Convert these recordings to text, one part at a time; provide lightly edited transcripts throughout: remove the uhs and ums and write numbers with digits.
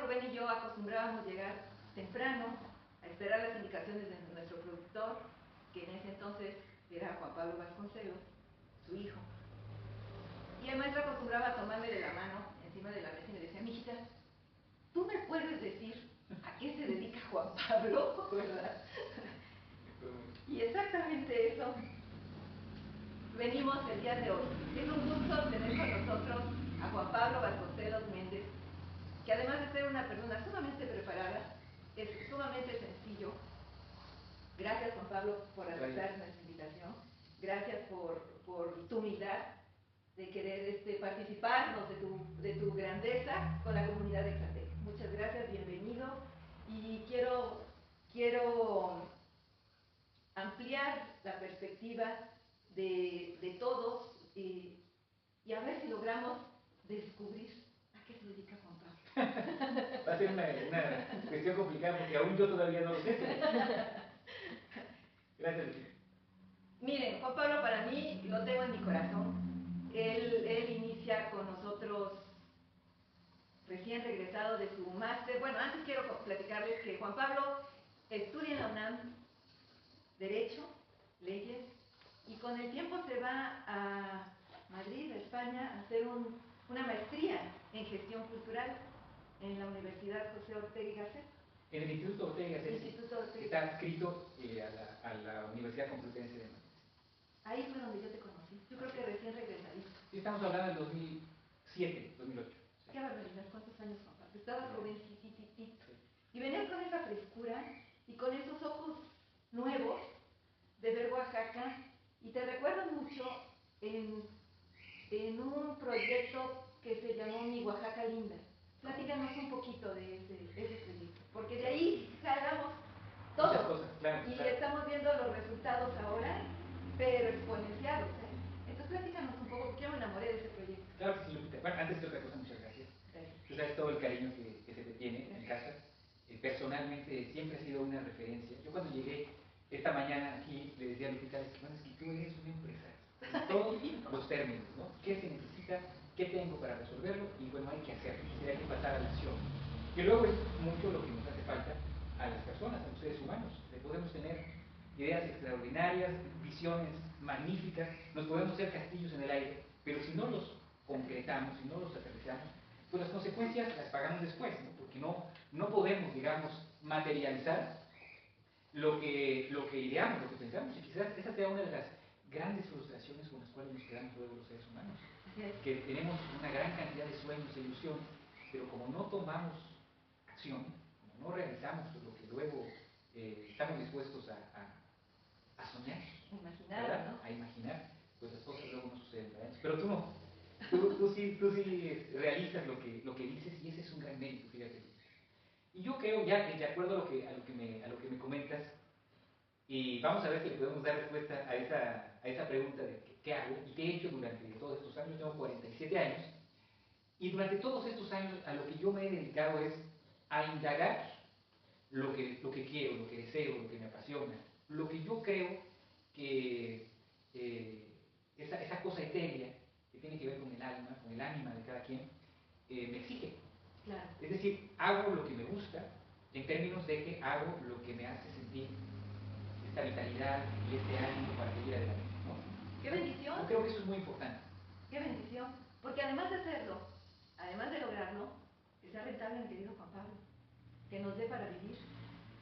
Rubén y yo acostumbrábamos llegar temprano a esperar las indicaciones de nuestro productor, que en ese entonces era Juan Pablo Vasconcelos, su hijo. Y el maestro acostumbraba a tomarme de la mano encima de la mesa y me decía: mijita, ¿tú me puedes decir a qué se dedica Juan Pablo? ¿Verdad? Y exactamente eso venimos el día de hoy. Es un gusto tener con nosotros a Juan Pablo Vasconcelos Méndez, que además de ser una persona sumamente preparada, es sumamente sencillo. Gracias, Juan Pablo, por aceptar nuestra invitación. Gracias por tu humildad de querer participarnos de tu grandeza con la comunidad de Ixtepec. Muchas gracias, bienvenido. Y quiero ampliar la perspectiva de todos y a ver si logramos descubrir a qué se dedica Juan Pablo. Va a ser una cuestión complicada porque aún yo todavía no lo sé. Gracias. Miren, Juan Pablo para mí lo tengo en mi corazón. Él inicia con nosotros recién regresado de su máster. Bueno, antes quiero platicarles que Juan Pablo estudia en la UNAM Derecho, Leyes, y con el tiempo se va a Madrid, a España, a hacer una maestría en gestión cultural en la Universidad José Ortega y Gasset. En el Instituto Ortega y Gasset, que está adscrito a la Universidad Complutense de Madrid. Ahí fue donde yo te conocí. Yo creo que recién regresadito. Sí, estamos hablando del 2007, 2008. Sí. Qué barbaridad, ¿cuántos años, Juan Pablo? Estabas jovencititito. Sí. Y venías con esa frescura y con esos ojos nuevos de ver Oaxaca. Y te recuerdo mucho en un proyecto que se llamó Mi Oaxaca Linda. Platícanos un poquito de ese proyecto, porque de ahí jalamos todo. Muchas cosas, claro, y claro. Estamos viendo los resultados ahora, pero exponenciados. Entonces platícanos un poco, porque yo me enamoré de ese proyecto. Claro que sí, Lupita. Bueno, antes que otra cosa, muchas gracias. Tú sabes todo el cariño que se te tiene en casa. Personalmente siempre ha sido una referencia. Yo cuando llegué esta mañana aquí le decía a Lupita, bueno, es que tú eres una empresaria. En todos los términos, ¿no? ¿Qué se necesita? ¿Qué tengo para resolverlo? Y bueno, hay que hacerlo, hay que pasar a la acción. Que luego es mucho lo que nos hace falta a las personas, a los seres humanos. Podemos tener ideas extraordinarias, visiones magníficas, nos podemos hacer castillos en el aire, pero si no los concretamos, si no los aterrizamos, pues las consecuencias las pagamos después, ¿no? Porque no podemos, digamos, materializar lo que ideamos, lo que pensamos, y quizás esa sea una de las grandes frustraciones con las cuales nos quedamos luego los seres humanos, que tenemos una gran cantidad de sueños e ilusiones, pero como no tomamos acción, como no realizamos lo que luego estamos dispuestos a soñar, imaginar, ¿verdad? ¿no? A imaginar, pues las cosas luego no suceden, ¿verdad? Pero tú no, tú sí realizas lo que dices, y ese es un gran mérito, fíjate. Y yo creo, ya que de acuerdo a lo que me comentas, y vamos a ver si le podemos dar respuesta a esa pregunta de qué hago y qué he hecho durante todos estos años. Yo tengo 47 años, y durante todos estos años a lo que yo me he dedicado es a indagar lo que quiero, lo que deseo, lo que me apasiona, lo que yo creo que esa cosa etérea que tiene que ver con el alma, con el ánima de cada quien, me exige. Claro. Es decir, hago lo que me gusta en términos de que hago lo que me hace sentir esta vitalidad y este ánimo para seguir adelante, ¿no? ¡Qué bendición! Yo creo que eso es muy importante. ¡Qué bendición! Porque además de hacerlo, además de lograrlo, que sea rentable, mi querido Juan Pablo, que nos dé para vivir,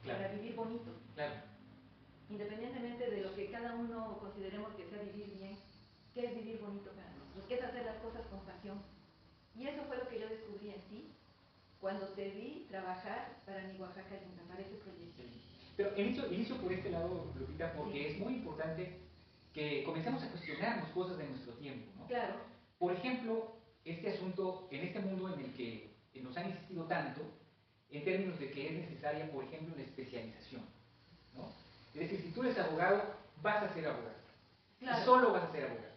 claro, para vivir bonito. Claro. Independientemente de lo que cada uno consideremos que sea vivir bien, ¿qué es vivir bonito para nosotros? ¿Qué es hacer las cosas con pasión? Y eso fue lo que yo descubrí en ti cuando te vi trabajar para Mi Oaxaca Linda, para ese proyecto. Sí. Pero inicio por este lado, Lupita, porque sí, es muy importante que comencemos a cuestionarnos cosas de nuestro tiempo, ¿no? Claro. Por ejemplo, este asunto, en este mundo en el que nos han insistido tanto, en términos de que es necesaria, por ejemplo, la especialización, ¿no? Es decir, si tú eres abogado, vas a ser abogado. Claro. Y solo vas a ser abogado.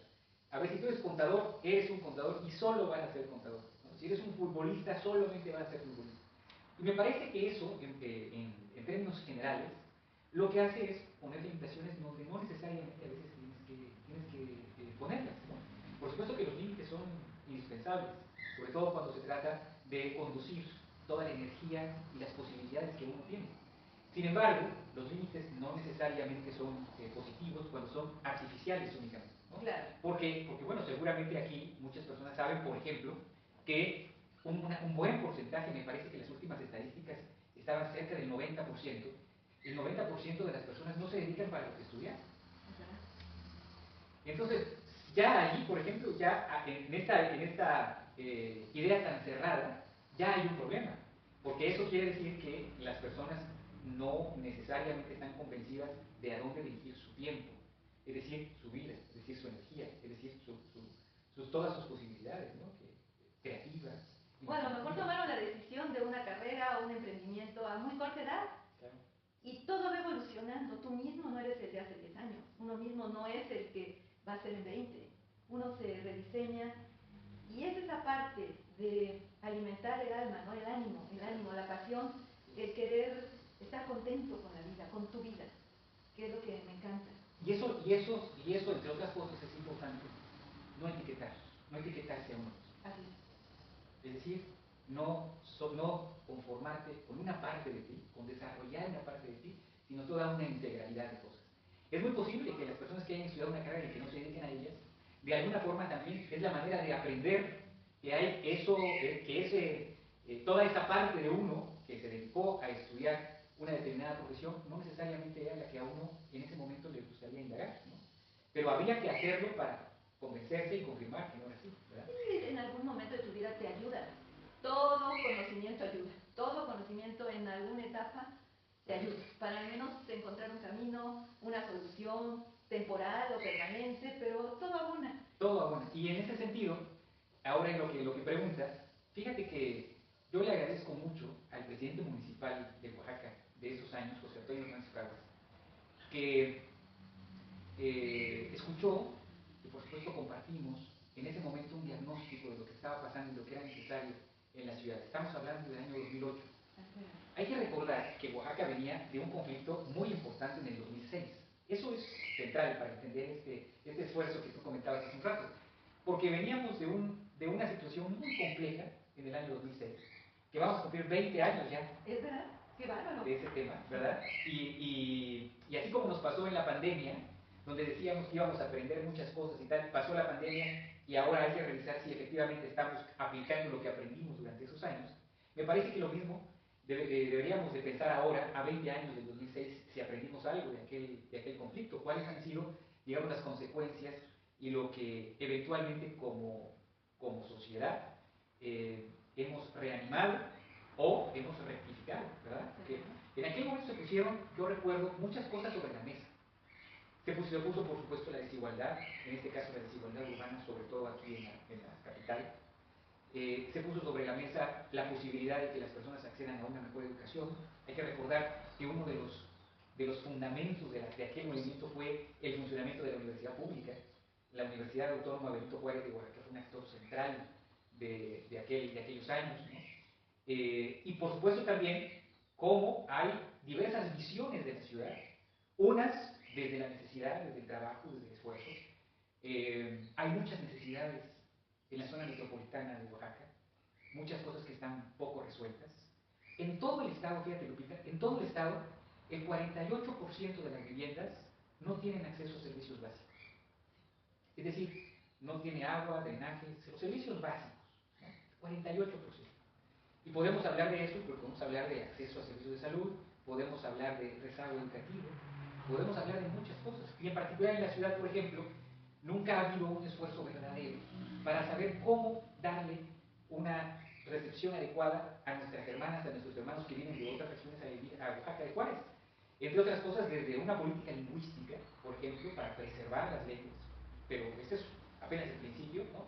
A ver, si tú eres contador, eres un contador y solo vas a ser contador, ¿no? Si eres un futbolista, solamente vas a ser futbolista. Y me parece que eso, en términos generales, lo que hace es poner limitaciones donde no necesariamente a veces tienes que ponerlas, ¿no? Por supuesto que los límites son indispensables, sobre todo cuando se trata de conducir toda la energía y las posibilidades que uno tiene. Sin embargo, los límites no necesariamente son positivos cuando son artificiales únicamente, ¿no? Claro. Porque, bueno, seguramente aquí muchas personas saben, por ejemplo, que un buen porcentaje, me parece que las últimas estadísticas estaban cerca del 90%, el 90% de las personas no se dedican para lo que estudian. Entonces, ya allí, por ejemplo, ya en esta idea tan cerrada, ya hay un problema. Porque eso quiere decir que las personas no necesariamente están convencidas de a dónde dirigir su tiempo, es decir, su vida, es decir, su energía, es decir, todas sus posibilidades, ¿no? Creativas. Bueno, a lo mejor tomaron la decisión de una carrera o un emprendimiento a muy corta edad. Claro. Y todo va evolucionando. Tú mismo no eres el de hace 10 años. Uno mismo no es el que va a ser en 20. Uno se rediseña. Y es esa parte de alimentar el alma, ¿no? El ánimo, la pasión, el querer estar contento con la vida, con tu vida, que es lo que me encanta. Y eso, entre otras cosas, es importante, no etiquetarse a uno. Así es. Es decir, no conformarte con una parte de ti, con desarrollar una parte de ti, sino toda una integralidad de cosas. Es muy posible que las personas que hayan estudiado una carrera y que no se dediquen a ellas, de alguna forma también es la manera de aprender que hay eso, toda esa parte de uno que se dedicó a estudiar una determinada profesión, no necesariamente era la que a uno en ese momento le gustaría indagar, ¿no? Pero habría que hacerlo para convencerse y confirmar que no era así, ¿verdad? En algún momento de tu vida te ayuda. Todo conocimiento ayuda. Todo conocimiento en alguna etapa te ayuda. Para al menos encontrar un camino, una solución temporal o permanente, pero todo abona. Todo abona. Y en ese sentido, ahora en lo que preguntas, fíjate que yo le agradezco mucho al presidente municipal de Oaxaca de esos años, José Antonio Hernández Fraguas, que escuchó, y por supuesto compartimos en ese momento un diagnóstico de lo que estaba pasando y lo que era necesario en la ciudad. Estamos hablando del año 2008. Hay que recordar que Oaxaca venía de un conflicto muy importante en el 2006. Eso es central para entender este esfuerzo que tú comentabas hace un rato. Porque veníamos de una situación muy compleja en el año 2006, que vamos a cumplir 20 años ya. ¿Es verdad? Qué bárbaro. De ese tema, ¿verdad? Y así como nos pasó en la pandemia, donde decíamos que íbamos a aprender muchas cosas y tal, pasó la pandemia y ahora hay que revisar si efectivamente estamos aplicando lo que aprendimos durante esos años. Me parece que lo mismo deberíamos de pensar ahora, a 20 años del 2006, si aprendimos algo de aquel conflicto, cuáles han sido, digamos, las consecuencias y lo que eventualmente como sociedad hemos reanimado o hemos rectificado, ¿verdad? Porque en aquel momento se pusieron, yo recuerdo, muchas cosas sobre la mesa. Se puso, por supuesto, la desigualdad, en este caso la desigualdad urbana, sobre todo aquí en la capital. Se puso sobre la mesa la posibilidad de que las personas accedan a una mejor educación. Hay que recordar que uno de los fundamentos de aquel movimiento fue el funcionamiento de la universidad pública. La Universidad Autónoma Benito Juárez de Oaxaca fue un actor central de aquellos años, ¿no? Y por supuesto también cómo hay diversas visiones de la ciudad, unas desde la necesidad, desde el trabajo, desde el esfuerzo. Hay muchas necesidades en la zona metropolitana de Oaxaca, muchas cosas que están poco resueltas. En todo el estado, fíjate Lupita, en todo el estado, el 48% de las viviendas no tienen acceso a servicios básicos. Es decir, no tiene agua, drenaje, los servicios básicos, ¿no? 48%. Y podemos hablar de eso, porque podemos hablar de acceso a servicios de salud, podemos hablar de rezago educativo, podemos hablar de muchas cosas. Y en particular en la ciudad, por ejemplo, nunca ha habido un esfuerzo verdadero para saber cómo darle una recepción adecuada a nuestras hermanas, a nuestros hermanos que vienen de otras regiones a vivir a Oaxaca de Juárez. Entre otras cosas, desde una política lingüística, por ejemplo, para preservar las lenguas, pero este es apenas el principio, ¿no?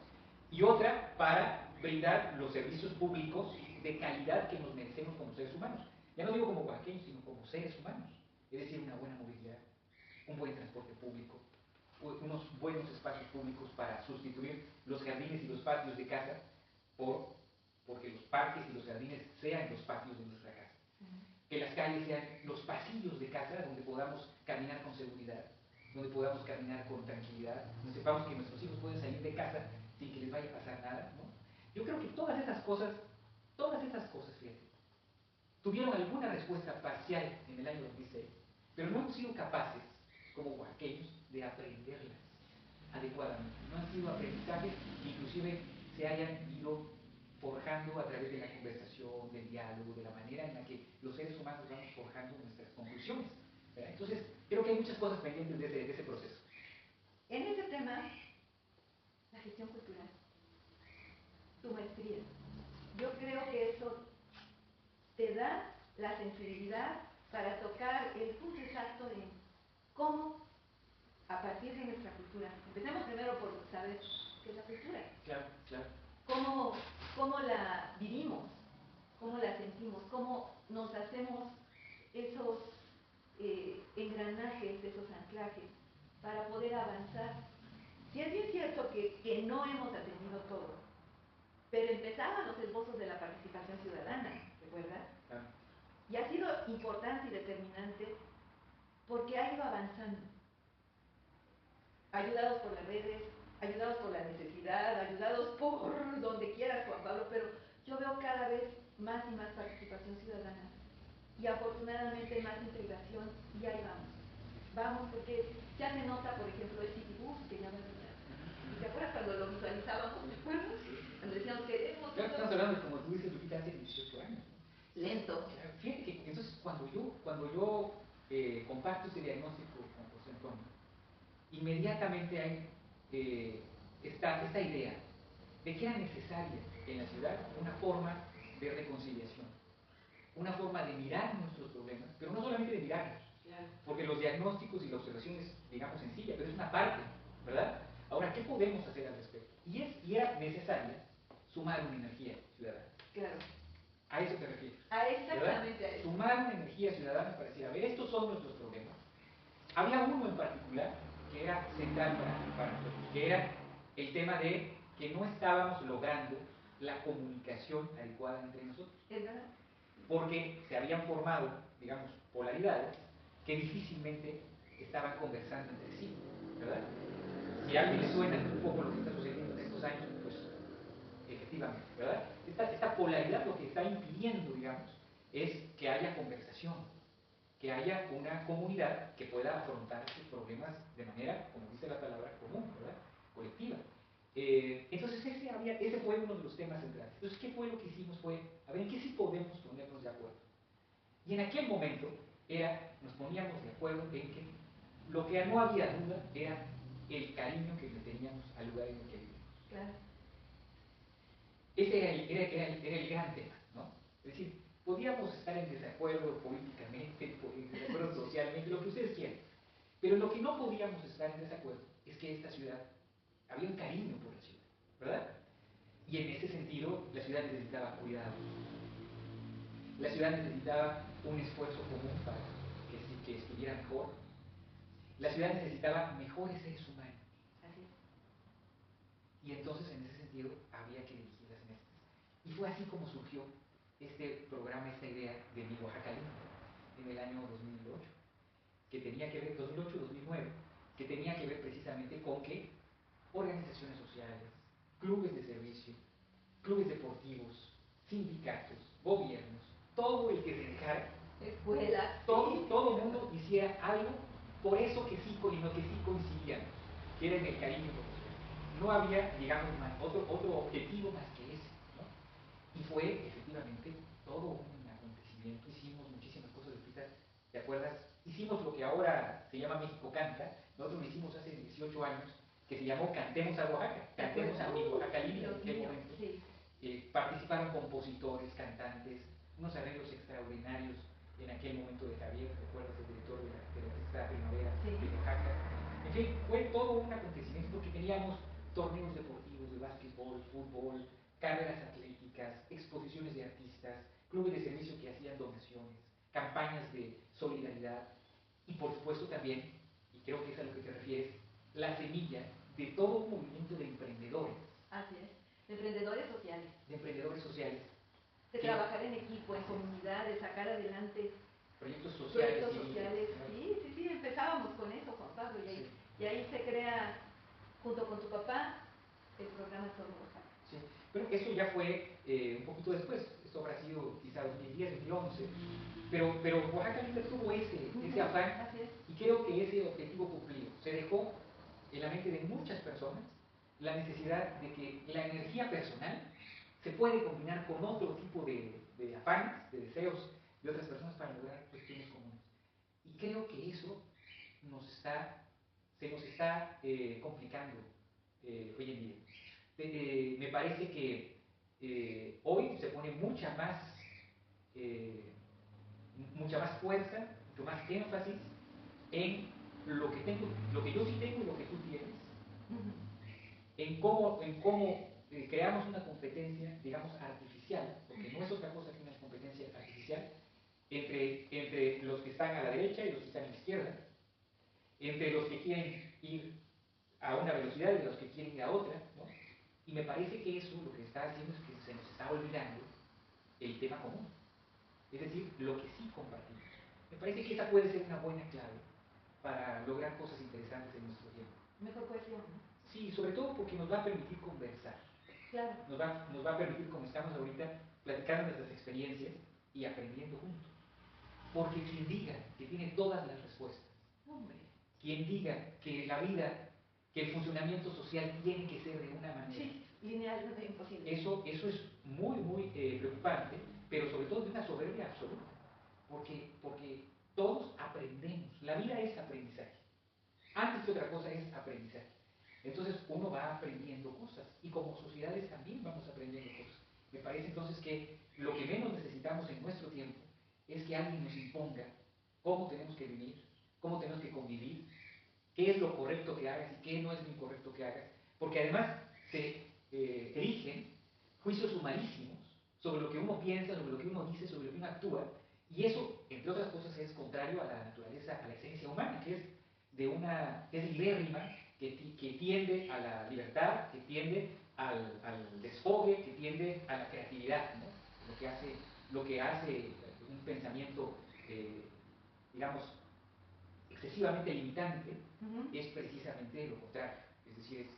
Y otra para brindar los servicios públicos de calidad que nos merecemos como seres humanos. Ya no digo como oaxaqueños, sino como seres humanos. Es decir, una buena movilidad, un buen transporte público, unos buenos espacios públicos para sustituir los jardines y los patios de casa porque los parques y los jardines sean los patios de nuestra casa. Que las calles sean los pasillos de casa donde podamos caminar con seguridad, donde podamos caminar con tranquilidad, donde sepamos que nuestros hijos pueden salir de casa sin que les vaya a pasar nada, ¿no? Yo creo que todas esas cosas, fíjate, tuvieron alguna respuesta parcial en el año 2006, pero no hemos sido capaces, como oaxaqueños, de aprenderlas adecuadamente. No han sido aprendizajes que inclusive se hayan ido forjando a través de la conversación, del diálogo, de la manera en la que los seres humanos vamos forjando nuestras conclusiones, ¿verdad? Entonces, creo que hay muchas cosas pendientes de ese proceso. En ese tema, la gestión cultural, tu maestría, yo creo que eso te da la sensibilidad para tocar el punto exacto de cómo, a partir de nuestra cultura, empecemos primero por saber qué es la cultura. Claro, claro. Cómo la vivimos, cómo la sentimos, cómo nos hacemos esos engranajes, esos anclajes, para poder avanzar. Si es bien cierto que no hemos atendido todo, pero empezaban los esbozos de la participación ciudadana, ¿recuerdas? Claro. Y ha sido importante y determinante porque ha ido avanzando, ayudados por las redes, ayudados por la necesidad, ayudados por donde quieras, Juan Pablo, pero yo veo cada vez más y más participación ciudadana y afortunadamente más integración, y ahí vamos. Vamos, porque ya se nota, por ejemplo, el City Bus que ya va a llegar. ¿Y te acuerdas cuando lo visualizábamos? ¿Te acuerdas? Cuando decíamos queremos. Claro, estamos hablando, como tú dices, Lupita, hace 18 años, ¿no? Lento. Claro, fíjate que entonces cuando yo comparto ese diagnóstico con José Antonio, inmediatamente hay esta idea de que era necesaria en la ciudad una forma de reconciliación, una forma de mirar nuestros problemas, pero no solamente de mirarnos, porque los diagnósticos y la observación es, digamos, sencilla, pero es una parte, ¿verdad? Ahora, ¿qué podemos hacer al respecto? Y era necesaria sumar una energía ciudadana. Claro. A eso te refieres. Exactamente a eso. Sumar una energía ciudadana para decir, a ver, estos son nuestros problemas. Había uno en particular que era central para nosotros, que era el tema de que no estábamos logrando la comunicación adecuada entre nosotros. ¿Es verdad? Porque se habían formado, digamos, polaridades que difícilmente estaban conversando entre sí, ¿verdad? Si a alguien le suena un poco lo que está sucediendo en estos años, pues efectivamente, ¿verdad? Esta polaridad lo que está impidiendo, digamos, es que haya conversación, que haya una comunidad que pueda afrontar sus problemas de manera, como dice la palabra, común, ¿verdad? Colectiva. Entonces ese fue uno de los temas centrales. Entonces, ¿qué fue lo que hicimos? Fue, a ver, ¿en qué sí podemos ponernos de acuerdo? Y en aquel momento nos poníamos de acuerdo en que lo que no había duda era el cariño que le teníamos al lugar en el que vivimos. Claro. Ese era el gran tema, ¿no? Es decir, podíamos estar en desacuerdo políticamente, en desacuerdo socialmente, lo que ustedes quieran. Pero lo que no podíamos estar en desacuerdo es que esta ciudad, había un cariño por la ciudad, ¿verdad? Y en ese sentido, la ciudad necesitaba cuidado. La ciudad necesitaba un esfuerzo común para que estuviera mejor. La ciudad necesitaba mejores seres humanos. Así es. Y entonces, en ese sentido, había que dirigir las mesas. Y fue así como surgió este programa, esta idea de Mi Oaxaca Limpia, en el año 2008, que tenía que ver, 2008-2009, que tenía que ver precisamente con que organizaciones sociales, clubes de servicio, clubes deportivos, sindicatos, gobiernos, todo el que se dejara, escuelas, todo el mundo hiciera algo por eso que sí coincidían, que era en el cariño por nosotros. No había, digamos, otro objetivo más que ese, ¿no? Y fue efectivamente todo un acontecimiento. Hicimos muchísimas cosas, ¿te acuerdas? Hicimos lo que ahora se llama México Canta. Nosotros lo hicimos hace 18 años, que se llamó Cantemos a Oaxaca, Cantemos a mi Oaxaca Limpia en aquel momento. Sí. Participaron compositores, cantantes, unos arreglos extraordinarios en aquel momento de Javier, ¿recuerdas? El director de la Orquesta Primavera de Oaxaca. En fin, fue todo un acontecimiento porque teníamos torneos deportivos de básquetbol, fútbol, carreras atléticas, exposiciones de artistas, clubes de servicio que hacían donaciones, campañas de solidaridad y por supuesto también, y creo que es a lo que te refieres, la semilla de todo un movimiento de emprendedores. Así es, de emprendedores sociales. De emprendedores sociales. De trabajar en equipo, en comunidad, de sacar adelante proyectos sociales. Sí, empezábamos con eso, Juan Pablo, y ahí se crea, junto con tu papá, el programa Todo Oaxaca. Sí, pero eso ya fue un poquito después, esto esto habrá sido quizá 2010, 2011, pero Oaxaca Libre tuvo ese afán y creo que ese objetivo cumplido. Se dejó en la mente de muchas personas la necesidad de que la energía personal se puede combinar con otro tipo de afanes, de deseos de otras personas para lograr cuestiones comunes. Y creo que eso se nos está complicando hoy en día. Me parece que hoy se pone mucha más fuerza, mucho más énfasis en lo que yo sí tengo y lo que tú tienes, en cómo creamos una competencia, digamos, artificial, porque no es otra cosa que una competencia artificial, entre los que están a la derecha y los que están a la izquierda, entre los que quieren ir a una velocidad y los que quieren ir a otra, ¿no? Y me parece que eso lo que está haciendo es que se nos está olvidando el tema común, es decir, lo que sí compartimos. Me parece que esa puede ser una buena clave para lograr cosas interesantes en nuestro tiempo. Mejor cohesión, ¿no? Sí, sobre todo porque nos va a permitir conversar. Claro. Nos va a permitir, como estamos ahorita, platicando nuestras experiencias y aprendiendo juntos. Porque quien diga que tiene todas las respuestas, hombre, quien diga que la vida, que el funcionamiento social tiene que ser de una manera, sí, lineal, no es imposible. Eso es muy preocupante, pero sobre todo de una soberbia absoluta. Porque todos aprendemos. La vida es aprendizaje. Antes que otra cosa es aprendizaje. Entonces uno va aprendiendo cosas y como sociedades también vamos aprendiendo cosas. Me parece entonces que lo que menos necesitamos en nuestro tiempo es que alguien nos imponga cómo tenemos que vivir, cómo tenemos que convivir, qué es lo correcto que hagas y qué no es lo incorrecto que hagas, porque además se erigen juicios humanísimos sobre lo que uno piensa, sobre lo que uno dice, sobre lo que uno actúa, y eso, entre otras cosas, es contrario a la naturaleza, a la esencia humana, que es libérrima, que tiende a la libertad, que tiende al desfogue, que tiende a la creatividad, ¿no? Lo que hace un pensamiento, digamos, excesivamente limitante, es precisamente lo contrario, es decir,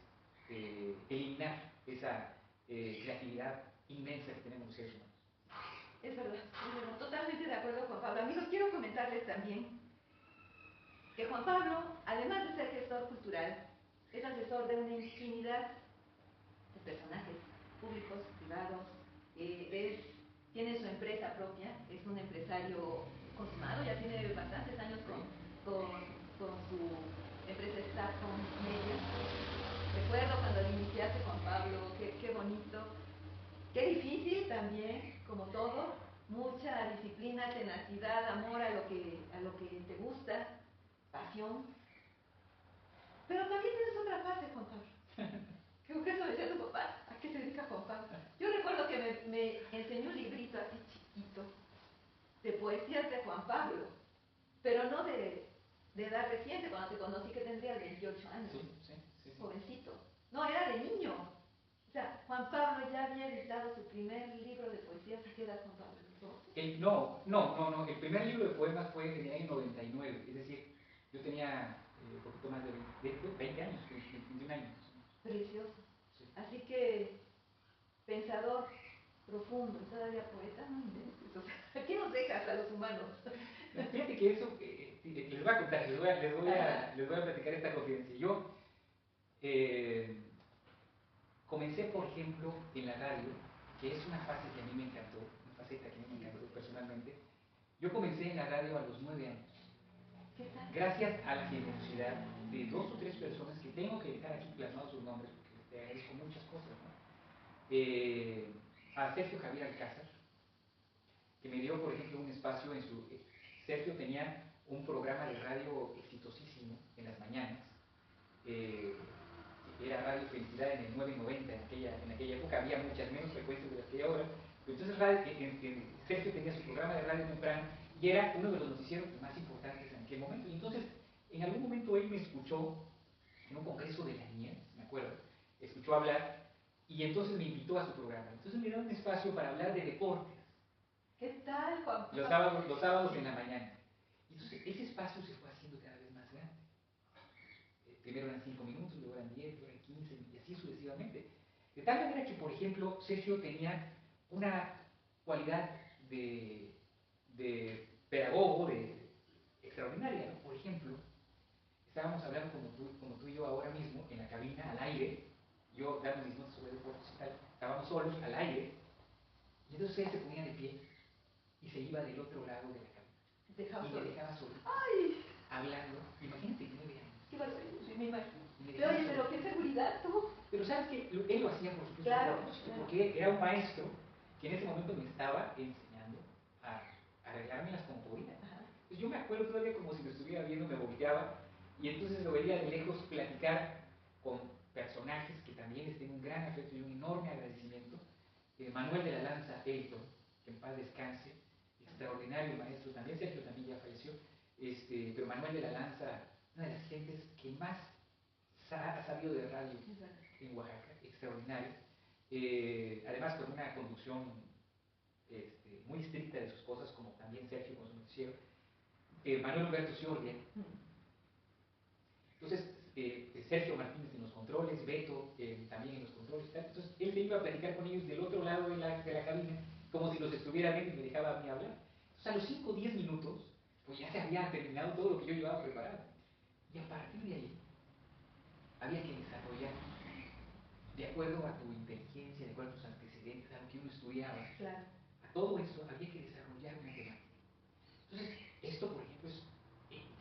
es eliminar esa creatividad inmensa que tenemos los seres humanos. Es verdad, totalmente de acuerdo, Juan Pablo. Amigos, quiero comentarles también que Juan Pablo, además de ser gestor cultural, es asesor de una infinidad de personajes públicos, privados, tiene su empresa propia, es un empresario consumado, ya tiene bastantes años con su empresa Starcom Media. Recuerdo cuando al iniciaste, Juan Pablo, qué bonito, qué difícil también, como todo, mucha disciplina, tenacidad, amor a lo que te gusta, pasión. Pero también tienes otra parte, Juan Pablo. Creo que eso decía tu papá. ¿A qué se dedica Juan Pablo? Yo recuerdo que me enseñó un librito así chiquito de poesías de Juan Pablo, pero no de edad reciente, cuando te conocí que tendría 28 años. Sí. Jovencito. No, era de niño. O sea, Juan Pablo ya había editado su primer libro de poesías. ¿A qué edad, Juan Pablo? No. El primer libro de poemas fue en el año 99, es decir, yo tenía un poquito más de 20 años, 21 años. Precioso. Sí. Así que, pensador profundo, todavía poeta, no inventes. O sea, ¿qué nos dejas a los humanos? Fíjate que eso, les voy a contar, les voy a platicar esta confidencia. Yo comencé, por ejemplo, en la radio, que es una fase que a mí me encantó, una faceta que a mí me encantó personalmente. Yo comencé en la radio a los 9 años. ¿Qué tal? Gracias a la generosidad de 2 o 3 personas que tengo que dejar aquí plasmados sus nombres, porque te agradezco muchas cosas, ¿no? A Sergio Javier Alcázar, que me dio, por ejemplo, un espacio en su... Sergio tenía un programa de radio exitosísimo en las mañanas, era Radio Felicidad en el 990, en aquella época había muchas menos frecuencias de las que hay ahora, pero entonces Sergio tenía su programa de radio temprano y era uno de los noticieros más importantes en aquel momento. Y entonces, en algún momento él me escuchó en un congreso de la niñez, me acuerdo, escuchó hablar y entonces me invitó a su programa. Entonces me dio un espacio para hablar de deportes. ¿Qué tal, Juan Pablo? Los sábados en la mañana. Y entonces ese espacio se fue haciendo cada vez más grande. Primero eran 5 minutos, luego eran 10, luego eran 15 y así sucesivamente. De tal manera que, por ejemplo, Sergio tenía cualidad de pedagogo extraordinaria, ¿no? Por ejemplo, estábamos hablando como tú y yo ahora mismo, en la cabina, al aire, yo dando mis notas sobre deportes y tal, estábamos solos, al aire, y entonces él se ponía de pie y se iba del otro lado de la cabina. Y me dejaba solo. ¡Ay! Hablando, imagínate, 9 años. ¡Qué barbaridad! Sí, me imagino. Oye, pero qué seguridad tú. Pero sabes que él lo hacía por supuesto, claro, porque era un maestro que en ese momento me estaba enseñando a arreglarme las como podía. Pues yo me acuerdo todavía como si lo estuviera viendo, me volteaba y entonces lo veía de lejos platicar con personajes que también les tengo un gran afecto y un enorme agradecimiento. Manuel de la Lanza Elton, que en paz descanse, extraordinario maestro, también Sergio también ya falleció, pero Manuel de la Lanza, una de las gentes que más ha sabido de radio en Oaxaca, extraordinario, además con una conducción muy estricta de sus cosas, como también Sergio con su noticiero, Manuel Humberto Ciordia. Entonces, Sergio Martínez en los controles, Beto también en los controles, tal. Entonces él se iba a platicar con ellos del otro lado de la cabina, como si los estuviera viendo y me dejaba a mí hablar. Entonces a los 5 o 10 minutos, pues ya se había terminado todo lo que yo llevaba preparado. Y a partir de ahí, había que desarrollar, de acuerdo a tu inteligencia, de acuerdo a tus antecedentes, a lo que uno estudiaba, claro. a todo eso había que desarrollar una temática. Entonces, esto, por ejemplo,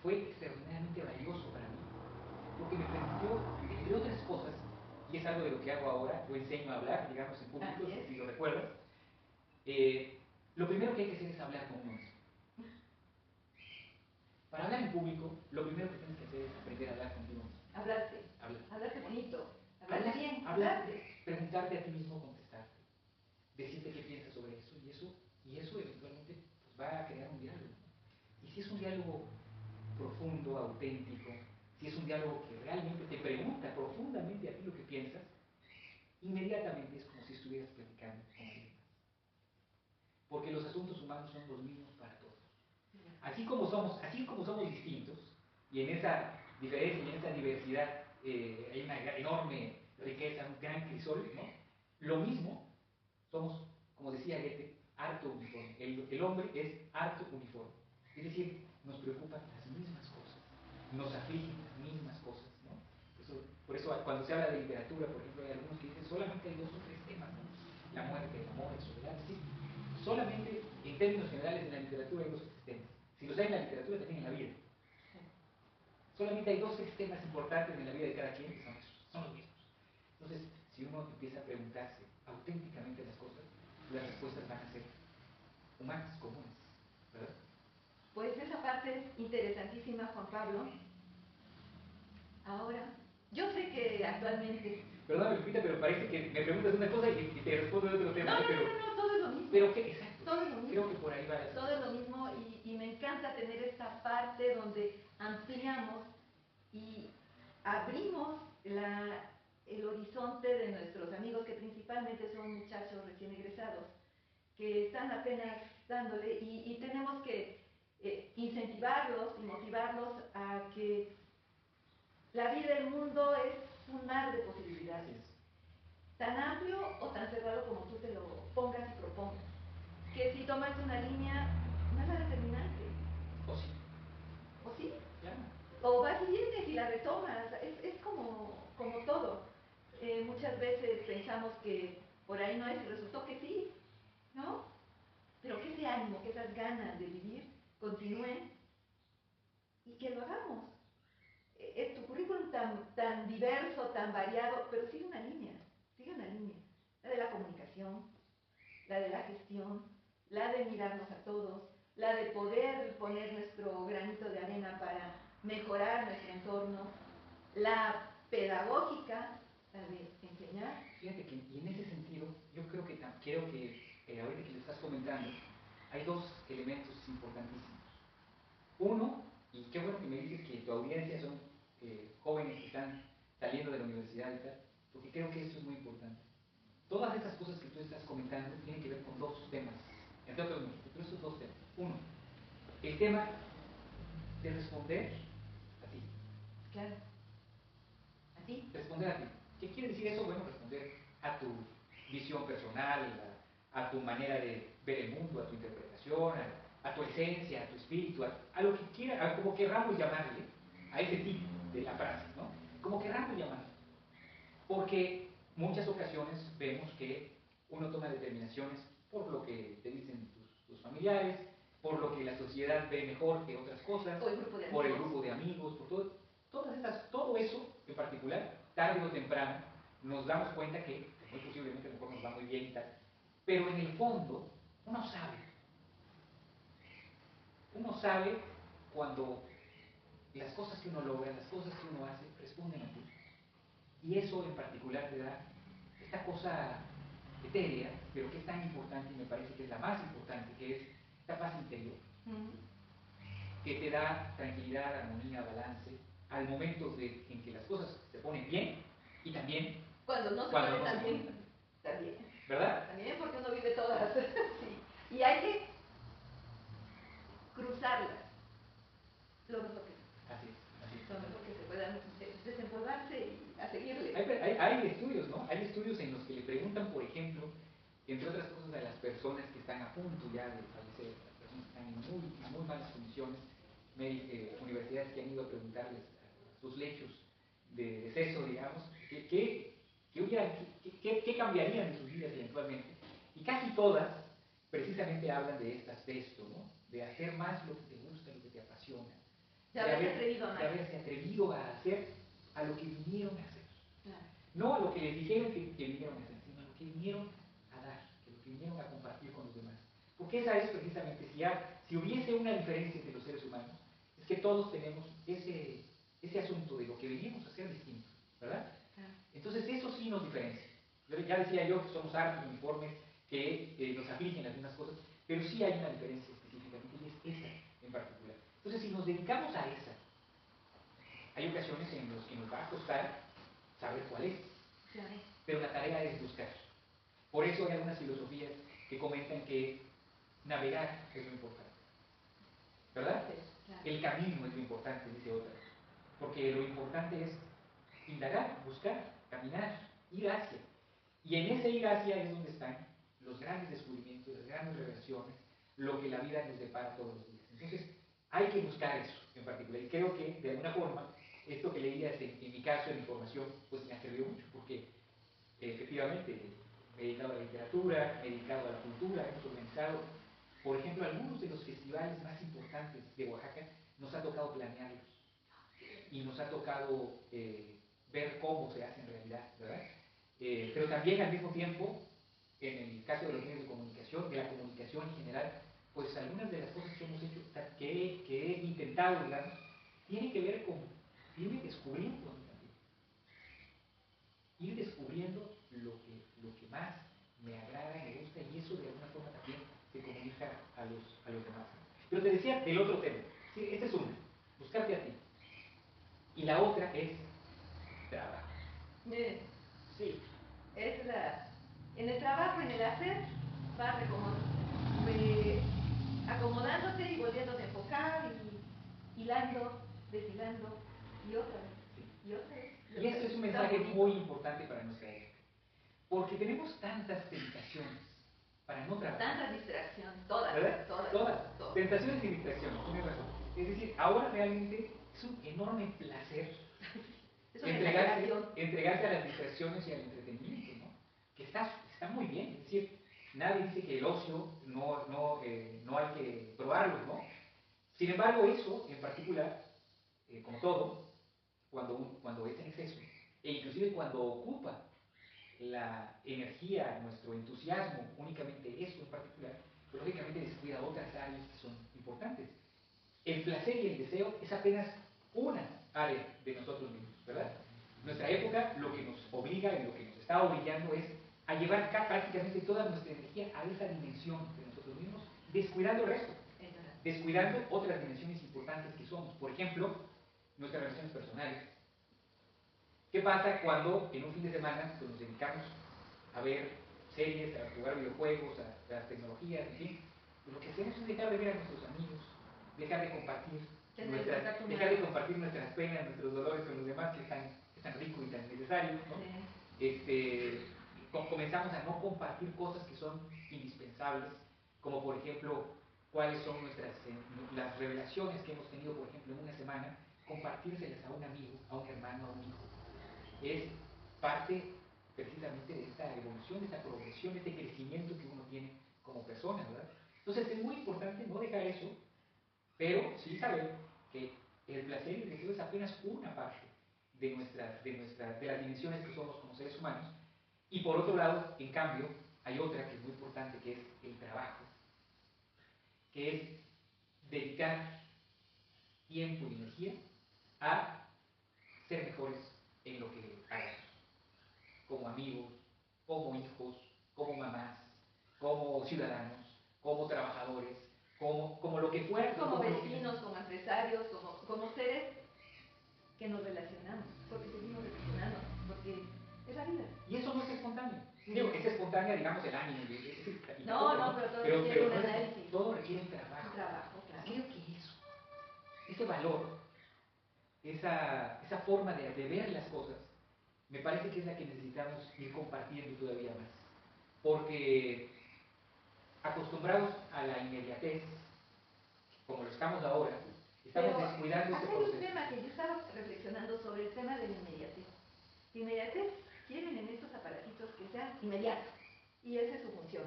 fue extraordinariamente valioso para mí, porque me permitió, entre otras cosas, y es algo de lo que hago ahora, yo enseño a hablar, digamos, en público, si lo recuerdas, lo primero que hay que hacer es hablar con uno mismo. Para hablar en público, lo primero que tienes que hacer es aprender a hablar contigo mismo. Hablarte bonito, hablarte bien, preguntarte a ti mismo, contestarte, decirte qué piensas sobre eso, y eso eventualmente pues, va a crear un diálogo. Y si es un diálogo profundo, auténtico, si es un diálogo que realmente te pregunta profundamente a ti lo que piensas, inmediatamente es como si estuvieras platicando con alguien más. Porque los asuntos humanos son los mismos para todos. Así como somos distintos, y en esa diferencia y en esa diversidad hay una enorme riqueza, un gran crisol, ¿no? Lo mismo somos, como decía Goethe, harto uniforme. El hombre es harto uniforme. Es decir, nos preocupan las mismas cosas, nos afligen las mismas cosas, ¿no? Por eso cuando se habla de literatura, por ejemplo, hay algunos que dicen solamente hay 2 o 3 temas, ¿no? La muerte, el amor, la soledad, ¿sí? Solamente en términos generales en la literatura hay 2 o 3 temas. Si los hay en la literatura, también en la vida. Solamente hay 2 o 3 temas importantes en la vida de cada quien que son los mismos. Entonces, si uno empieza a preguntarse auténticamente las cosas, las respuestas van a ser humanas, comunes, ¿verdad? Pues esa parte es interesantísima, Juan Pablo. Ahora, yo sé que actualmente... Perdóname, Lupita, pero parece que me preguntas una cosa y te respondo de otro tema. No, todo es lo mismo. Pero que, exacto. Todo es lo mismo. Creo que por ahí va. Todo es lo mismo y me encanta tener esta parte donde ampliamos y abrimos el horizonte de nuestros amigos, que principalmente son muchachos recién egresados, que están apenas dándole y tenemos que incentivarlos y motivarlos a que la vida del mundo es un mar de posibilidades, tan amplio o tan cerrado como tú te lo pongas y propongas, que si tomas una línea no la determinante. ¿O sí? Claro. O vas y vienes y la retomas, es como todo. Muchas veces pensamos que por ahí no es y resultó que sí, ¿no? Pero que ese ánimo, que esas ganas de vivir continúen y que lo hagamos. Es tu currículum tan diverso, tan variado, pero sigue una línea. La de la comunicación, la de la gestión, la de mirarnos a todos, la de poder poner nuestro granito de arena para mejorar nuestro entorno, la pedagógica, la de enseñar. Fíjate que, y en ese sentido, yo creo que ahorita que lo estás comentando, hay 2 elementos importantísimos. Uno, y qué bueno que me dices que tu audiencia son jóvenes que están saliendo de la universidad y tal, porque creo que esto es muy importante. Todas esas cosas que tú estás comentando tienen que ver con 2 temas, entre otros muchos, pero estos 2 temas. Uno, el tema de responder a ti. Claro. ¿A ti? Responder a ti. ¿Qué quiere decir eso? Bueno, responder a tu visión personal, a tu manera de ver el mundo, a tu interpretación, a tu esencia, a tu espíritu, a lo que quiera, como querramos llamarle, a ese tipo de la frase, ¿no? Como querramos llamarle. Porque muchas ocasiones vemos que uno toma determinaciones por lo que te dicen tus familiares, por lo que la sociedad ve mejor que otras cosas, por el grupo de amigos, por todo eso en particular, tarde o temprano, nos damos cuenta que muy posiblemente a lo mejor nos va muy bien y tal, pero en el fondo uno sabe cuando las cosas que uno logra, las cosas que uno hace, responden a ti. Y eso en particular te da esta cosa etérea, pero que es tan importante y me parece que es la más importante, que es esta paz interior, que te da tranquilidad, armonía, balance, al momento en que las cosas se ponen bien y también cuando no se ponen tan bien, también. ¿Verdad? También porque uno vive todas. Sí. Y hay que cruzarlas lo mejor que se pueda. Así es. Lo mejor que se pueda, desempolvarse y a seguirle. Hay estudios, ¿no? Hay estudios en los que le preguntan, por ejemplo, entre otras cosas, a las personas que están a punto ya de fallecer, las personas que están en muy malas condiciones, universidades que han ido a preguntarles a sus lechos de deceso, digamos, ¿qué cambiarían en sus vidas eventualmente? Y casi todas precisamente hablan de esto, ¿no? De hacer más lo que te gusta, lo que te apasiona. De haberse atrevido a hacer a lo que vinieron a hacer. Claro. No a lo que les dijeron que vinieron a hacer, sino a lo que vinieron a dar, que lo que vinieron a compartir con los demás. Porque esa es precisamente, si hubiese una diferencia entre los seres humanos, es que todos tenemos ese asunto de lo que venimos a hacer distinto, ¿verdad? Entonces eso sí nos diferencia. Ya decía yo que somos hartos, uniformes, que nos afligen algunas cosas, pero sí hay una diferencia específicamente y es esa en particular. Entonces si nos dedicamos a esa, hay ocasiones en las que nos va a costar saber cuál es, pero la tarea es buscar. Por eso hay algunas filosofías que comentan que navegar es lo importante, ¿verdad? El camino es lo importante, dice otra, porque lo importante es indagar, buscar, caminar, ir hacia. Y en ese ir hacia es donde están los grandes descubrimientos, las grandes revelaciones, lo que la vida nos depara todos los días. Entonces, hay que buscar eso en particular. Y creo que, de alguna forma, esto que leías en mi caso, en mi formación, pues me ha servido mucho, porque efectivamente me he dedicado a la literatura, me he dedicado a la cultura, hemos organizado, por ejemplo, algunos de los festivales más importantes de Oaxaca, nos ha tocado planearlos. Y nos ha tocado ver cómo se hace en realidad, ¿verdad? Pero también al mismo tiempo, en el caso de los medios de comunicación, de la comunicación en general, pues algunas de las cosas que hemos hecho, que he intentado, digamos, tienen que ver con irme descubriendo también. Ir descubriendo lo que más me agrada, me gusta, y eso de alguna forma también se comunica a los demás. Pero te decía del otro tema. Sí, esta es una, buscarte a ti. Y la otra es trabajo. Miren, sí. En el trabajo, en el hacer, va acomodándose y volviéndose a enfocar y hilando, deshilando y otra vez. Sí. Y otra vez. Y esto es un mensaje muy importante para nuestra época. Porque tenemos tantas tentaciones para no trabajar. Tantas distracciones, todas. ¿Verdad? Todas. Tentaciones y distracciones, tienes razón. Es decir, ahora realmente es un enorme placer entregarse a las distracciones y al entretenimiento, ¿no? Que está muy bien. Es decir, nadie dice que el ocio no hay que probarlo, ¿no? Sin embargo, eso en particular, como todo, cuando es en exceso, e inclusive cuando ocupa la energía, nuestro entusiasmo, únicamente eso en particular, pues lógicamente descuida otras áreas que son importantes. El placer y el deseo es apenas una área de nosotros mismos, ¿verdad? Nuestra época lo que nos obliga y lo que nos está obligando es a llevar prácticamente toda nuestra energía a esa dimensión de nosotros mismos, descuidando el resto, descuidando otras dimensiones importantes que somos. Por ejemplo, nuestras relaciones personales. ¿Qué pasa cuando en un fin de semana pues, nos dedicamos a ver series, a jugar videojuegos, a las tecnologías, en fin? Pues lo que hacemos es dejar de ver a nuestros amigos, dejar de compartir nuestras penas, nuestros dolores con los demás, que es tan rico y tan necesario, ¿no? Sí. Comenzamos a no compartir cosas que son indispensables, como por ejemplo, cuáles son las revelaciones que hemos tenido, por ejemplo, en una semana, compartírselas a un amigo, a un hermano, a un hijo. Es parte precisamente de esta evolución, de esta progresión, de este crecimiento que uno tiene como persona, ¿verdad? Entonces es muy importante no dejar eso, pero sí saber que el placer y el deseo es apenas una parte de las dimensiones que somos como seres humanos. Y por otro lado, en cambio, hay otra que es muy importante, que es el trabajo, que es dedicar tiempo y energía a ser mejores en lo que hagamos, como amigos, como hijos, como mamás, como ciudadanos, como trabajadores, como lo que fuera. Como vecinos, como empresarios, como seres que nos relacionamos, porque seguimos relacionándonos, porque es la vida. Y eso no es espontáneo. Digo, es espontánea, digamos, el ánimo. No, pero todo requiere un análisis. Todo requiere un trabajo. Un trabajo, claro. Creo que eso, ese valor, esa forma de ver las cosas, me parece que es la que necesitamos ir compartiendo todavía más. Porque acostumbrados a la inmediatez, como lo estamos ahora, estamos descuidando este proceso. Hay un tema que yo estaba reflexionando sobre el tema de la inmediatez. La inmediatez quieren en estos aparatitos que sean inmediatos, y esa es su función.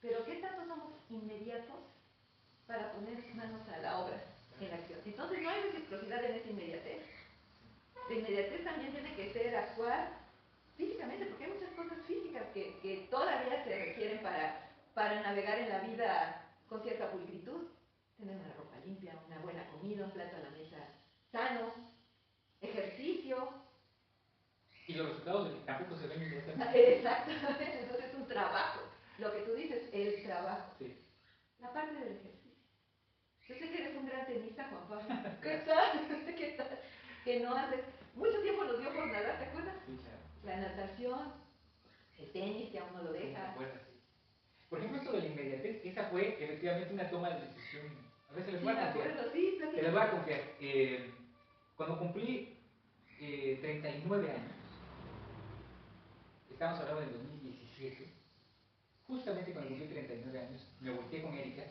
Pero ¿qué tanto somos inmediatos para poner manos a la obra, en la acción? Entonces no hay reciprocidad en esa inmediatez. La inmediatez también tiene que ser actuar físicamente, porque hay muchas cosas físicas que todavía se requieren para navegar en la vida con cierta pulcritud. Tener una ropa limpia, una buena comida, un plato a la mesa sano, ejercicio. Y los resultados tampoco se ven inmediatamente. Exactamente, entonces es un trabajo. Lo que tú dices, el trabajo. Sí. La parte del ejercicio. Yo sé que eres un gran tenista, Juan Pablo. ¿Qué tal? ¿Qué tal? Que no haces... Mucho tiempo nos dio por nadar, ¿te acuerdas? Sí, claro. La natación, el tenis, que aún no lo deja. Sí, por ejemplo, esto de la inmediatez, esa fue efectivamente una toma de decisión. A ver, se les voy a confiar. Sí, se les voy a confiar. Cuando cumplí 39 años, estamos hablando del 2017, justamente cuando cumplí 39 años, me volteé con Erika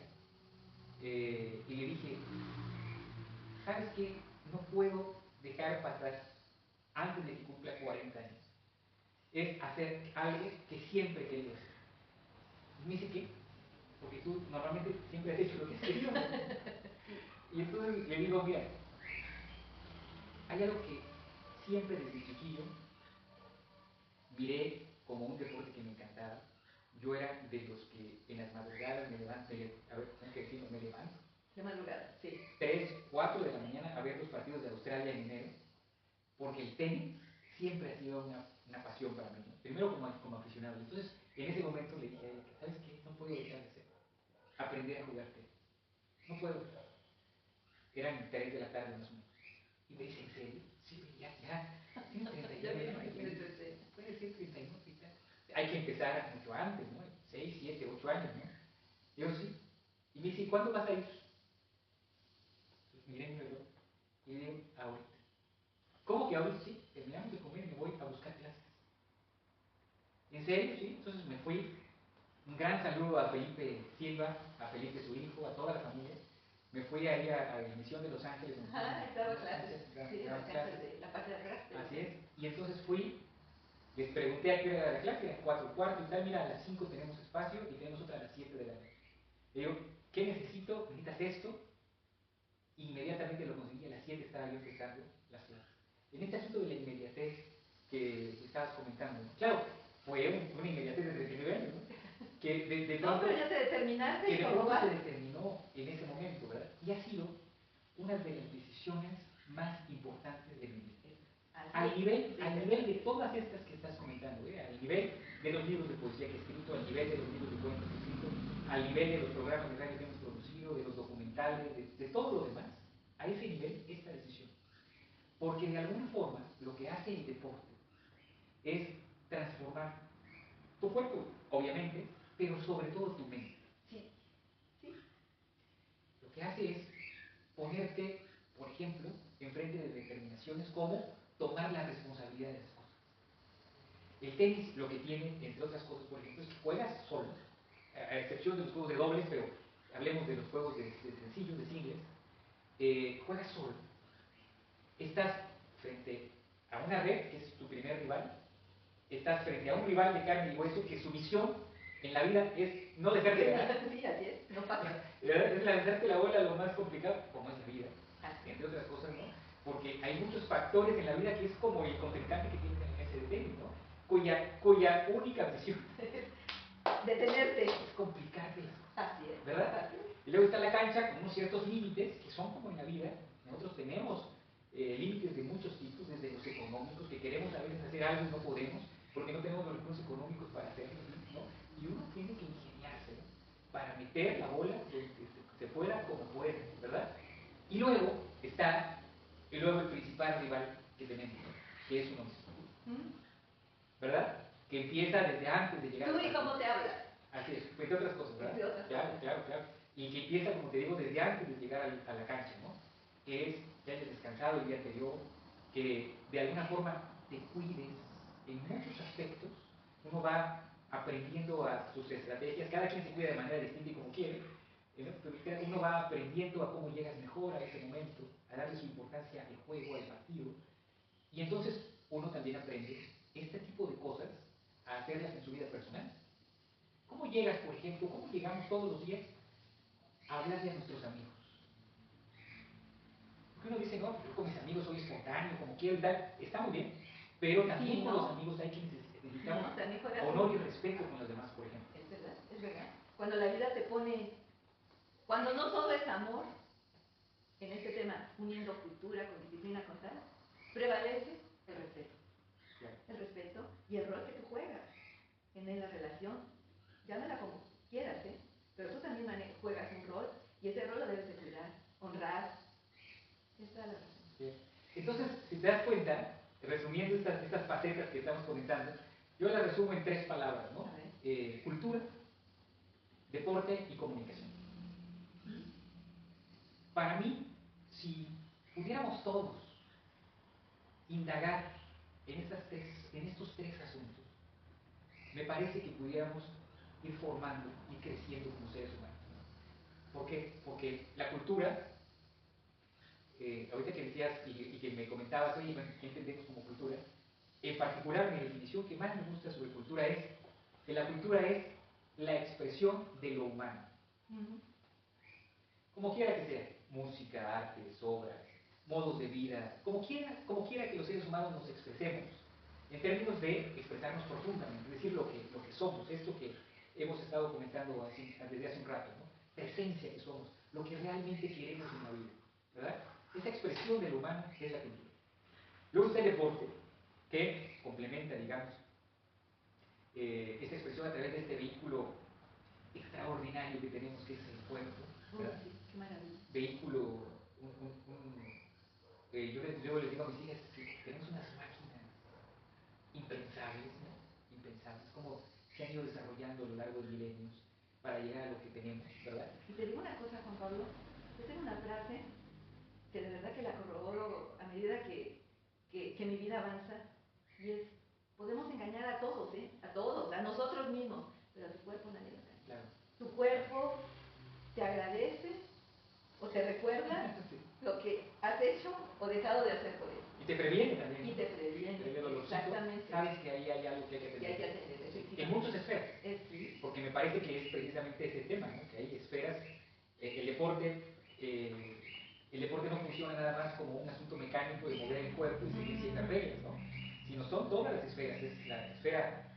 y le dije, ¿sabes qué? No puedo dejar pasar antes de que cumpla 40 años. Es hacer algo que siempre he querido hacer. Y me dice, ¿qué? Porque tú normalmente siempre has hecho lo que has querido. Y entonces le digo, mira, hay algo que siempre desde chiquillo miré como un deporte que me encantaba. Yo era de los que en las madrugadas me levanto, a ver, ¿cómo que decirlo? Me levanto. De madrugada, sí. 3, 4 de la mañana a ver los partidos de Australia en enero, porque el tenis siempre ha sido una pasión para mí, ¿no? Primero como aficionado. Entonces, en ese momento le dije a ella, ¿sabes qué? No puedo dejar de hacer. Aprender a jugar tenis. No puedo. Eran 3 de la tarde más o menos. Y me dice, ¿en serio? Sí, ya. Tienes 39 años. Puede ser 39 y tal. Hay que empezar mucho antes, ¿no? 6, 7, 8 años, ¿no? Yo sí. Y me dice, ¿cuándo vas a ir? Pues miré mi reloj y le digo, ahorita. ¿Cómo que ahorita? Sí, terminamos de comer y me voy a buscar clases. ¿En serio? Sí. Entonces me fui. Un gran saludo a Felipe Silva, a Felipe su hijo, a toda la familia. Me fui ahí a la misión de Los Ángeles. Estaba clases. Sí, las clases de la parte de atrás. Así es. Y entonces fui, les pregunté a qué hora era la clase, eran 4:15 y tal, mira, a las 5 tenemos espacio y tenemos otra a las 7 de la noche. Le digo, ¿qué necesito? ¿Necesitas esto? Inmediatamente lo conseguí, a las 7 estaba yo empezando las clases. En este asunto de la inmediatez que estabas comentando, claro, fue una inmediatez de 39 años, ¿no? Que de pronto, no, pero ya te determinaste. Que de pronto se determinó en ese momento, ¿verdad? Y ha sido una de las decisiones más importantes de mi vida. Al nivel de todas estas que estás comentando, al nivel de los libros de poesía que he escrito, al nivel de los libros de cuentos que he escrito, al nivel de los programas de radio que hemos producido, de los documentales, de todo lo demás, a ese nivel esta decisión. Porque de alguna forma lo que hace el deporte es transformar tu cuerpo, obviamente, pero sobre todo tu mente. Sí. Lo que hace es ponerte, por ejemplo, enfrente de determinaciones como tomar la responsabilidad de las cosas. El tenis lo que tiene, entre otras cosas, por ejemplo, es que juegas solo, a excepción de los juegos de dobles, pero hablemos de los juegos de sencillos, de singles, juegas solo. Estás frente a una red, que es tu primer rival, estás frente a un rival de carne y hueso que su misión en la vida es no dejarte ganar. Sí, así es, no pasa. Es lanzarte la bola lo más complicado, como es la vida, entre otras cosas, ¿no? Porque hay muchos factores en la vida que es como el contrincante que tienes en la mesa de tenis, ¿no? Cuya única misión detenerte. Es complicarte las cosas. Así es. ¿Verdad? Y luego está la cancha con unos ciertos límites que son como en la vida. Nosotros tenemos límites de muchos tipos, desde los económicos, que queremos a veces hacer algo y no podemos, porque no tenemos los recursos económicos para hacerlo, ¿no? Y uno tiene que ingeniarse, ¿no? Para meter la bola donde se pueda como pueda, ¿verdad? Y luego está el principal rival que tenemos, que es uno mismo, ¿verdad? Que empieza desde antes de llegar ¿Tú a y cómo te hablas? Así es, entre otras cosas, ¿verdad? Entre otras claro, cosas. claro. Y que empieza, como te digo, desde antes de llegar a la cancha, ¿no? Que es que hayas descansado el día anterior, que de alguna forma te cuides en muchos aspectos. Uno va aprendiendo a sus estrategias, cada quien se cuida de manera distinta y como quiere, pero uno va aprendiendo a cómo llegas mejor a ese momento, a darle su importancia al juego, al partido, y entonces uno también aprende este tipo de cosas a hacerlas en su vida personal. ¿Cómo llegas, por ejemplo, cómo llegamos todos los días a hablarle a nuestros amigos? Porque uno dice, no, yo con mis amigos soy espontáneo, como quiero y tal, está muy bien, pero también sí, con ¿no? los amigos hay que necesitamos no, honor y respeto con los demás, por ejemplo. Es verdad, es verdad. Cuando la vida te pone, cuando no todo es amor, en este tema, uniendo cultura con disciplina, con tal, prevalece el respeto. Claro. El respeto y el rol que tú juegas en la relación, llámala como quieras, ¿eh? Pero tú también juegas un rol y ese rol lo debes de cuidar, honrar. Esa es la razón. Bien. Entonces, si te das cuenta, resumiendo estas facetas que estamos comentando, yo las resumo en 3 palabras, ¿no? Cultura, deporte y comunicación. Para mí, si pudiéramos todos indagar en estos tres asuntos, me parece que pudiéramos ir formando, ir creciendo como seres humanos. ¿Por qué? Porque la cultura, ahorita que decías y que me comentabas, oye, ¿qué entendemos como cultura? En particular, mi definición que más me gusta sobre cultura es que la cultura es la expresión de lo humano. Como quiera que sea, música, artes, obras, modos de vida, como quiera que los seres humanos nos expresemos, en términos de expresarnos profundamente, es decir, lo que somos, esto que hemos estado comentando desde hace un rato, ¿no? La esencia que somos, lo que realmente queremos en la vida, ¿verdad? Esa expresión de lo humano es la cultura. Luego está el deporte, que complementa, digamos, esta expresión a través de este vehículo extraordinario que tenemos, que es el cuerpo, ¿verdad? Sí, qué maravilla. Vehículo, yo les digo a mis hijas que tenemos unas máquinas impensables, ¿no? Impensables, como se han ido desarrollando a lo largo de milenios para llegar a lo que tenemos, ¿verdad? Y te digo una cosa, Juan Pablo, yo tengo una frase que de verdad que la corroboro a medida que mi vida avanza, y es, podemos engañar a todos, ¿eh? A todos, a nosotros mismos, pero a tu cuerpo nadie lo engaña. Claro. Tu cuerpo te agradece o te recuerda sí. Lo que has hecho o dejado de hacer por él. Y te previene también. Y te previene. Exactamente. Sabes que ahí hay algo que hay que atender. Que hay que atender, en muchas esferas. Sí. Porque me parece que es precisamente ese tema, ¿no? Que hay esferas. El deporte no funciona nada más como un asunto mecánico de mover el cuerpo y seguir ciertas reglas, ¿no? Sino son todas las esferas. Es la esfera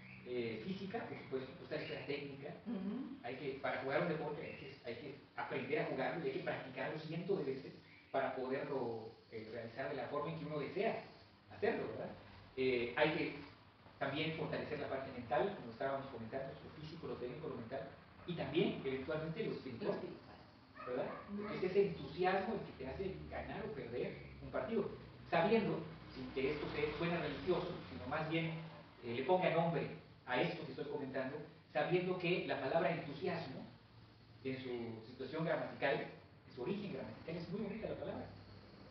física, por supuesto, pues está la esfera técnica. Para jugar un deporte hay que aprender a jugarlo y hay que practicarlo cientos de veces para poderlo realizar de la forma en que uno desea hacerlo, ¿verdad? Hay que también fortalecer la parte mental, como estábamos comentando, lo físico, lo técnico, lo mental, y también eventualmente lo espiritual, ¿verdad? Porque es ese entusiasmo el que te hace ganar o perder un partido, sabiendo, sin que esto suene religioso, sino más bien le ponga nombre a esto que estoy comentando, sabiendo que la palabra entusiasmo, en su situación gramatical, en su origen gramatical, es muy bonita la palabra,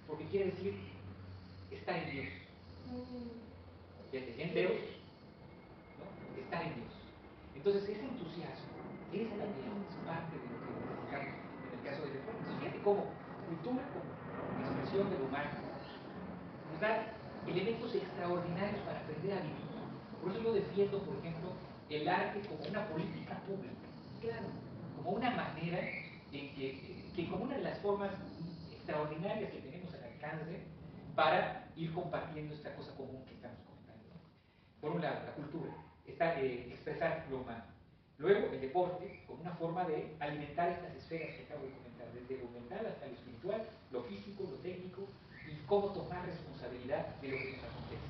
porque quiere decir estar en Dios. Fíjate, en Dios, estar en Dios. Entonces, ese entusiasmo, esa también es parte de lo que necesitamos en el caso de Reforma. Entonces, fíjate cómo cultura como expresión de lo humano nos da elementos extraordinarios para aprender a vivir. Por eso yo defiendo, por ejemplo, el arte como una política pública, Claro. como una manera en que como una de las formas extraordinarias que tenemos al alcance para ir compartiendo esta cosa común que estamos comentando, ¿no? Por un lado, la cultura, expresar lo humano. Luego, el deporte, como una forma de alimentar estas esferas que acabo de comentar, desde lo mental hasta lo espiritual, lo físico, lo técnico, y cómo tomar responsabilidad de lo que nos acontece.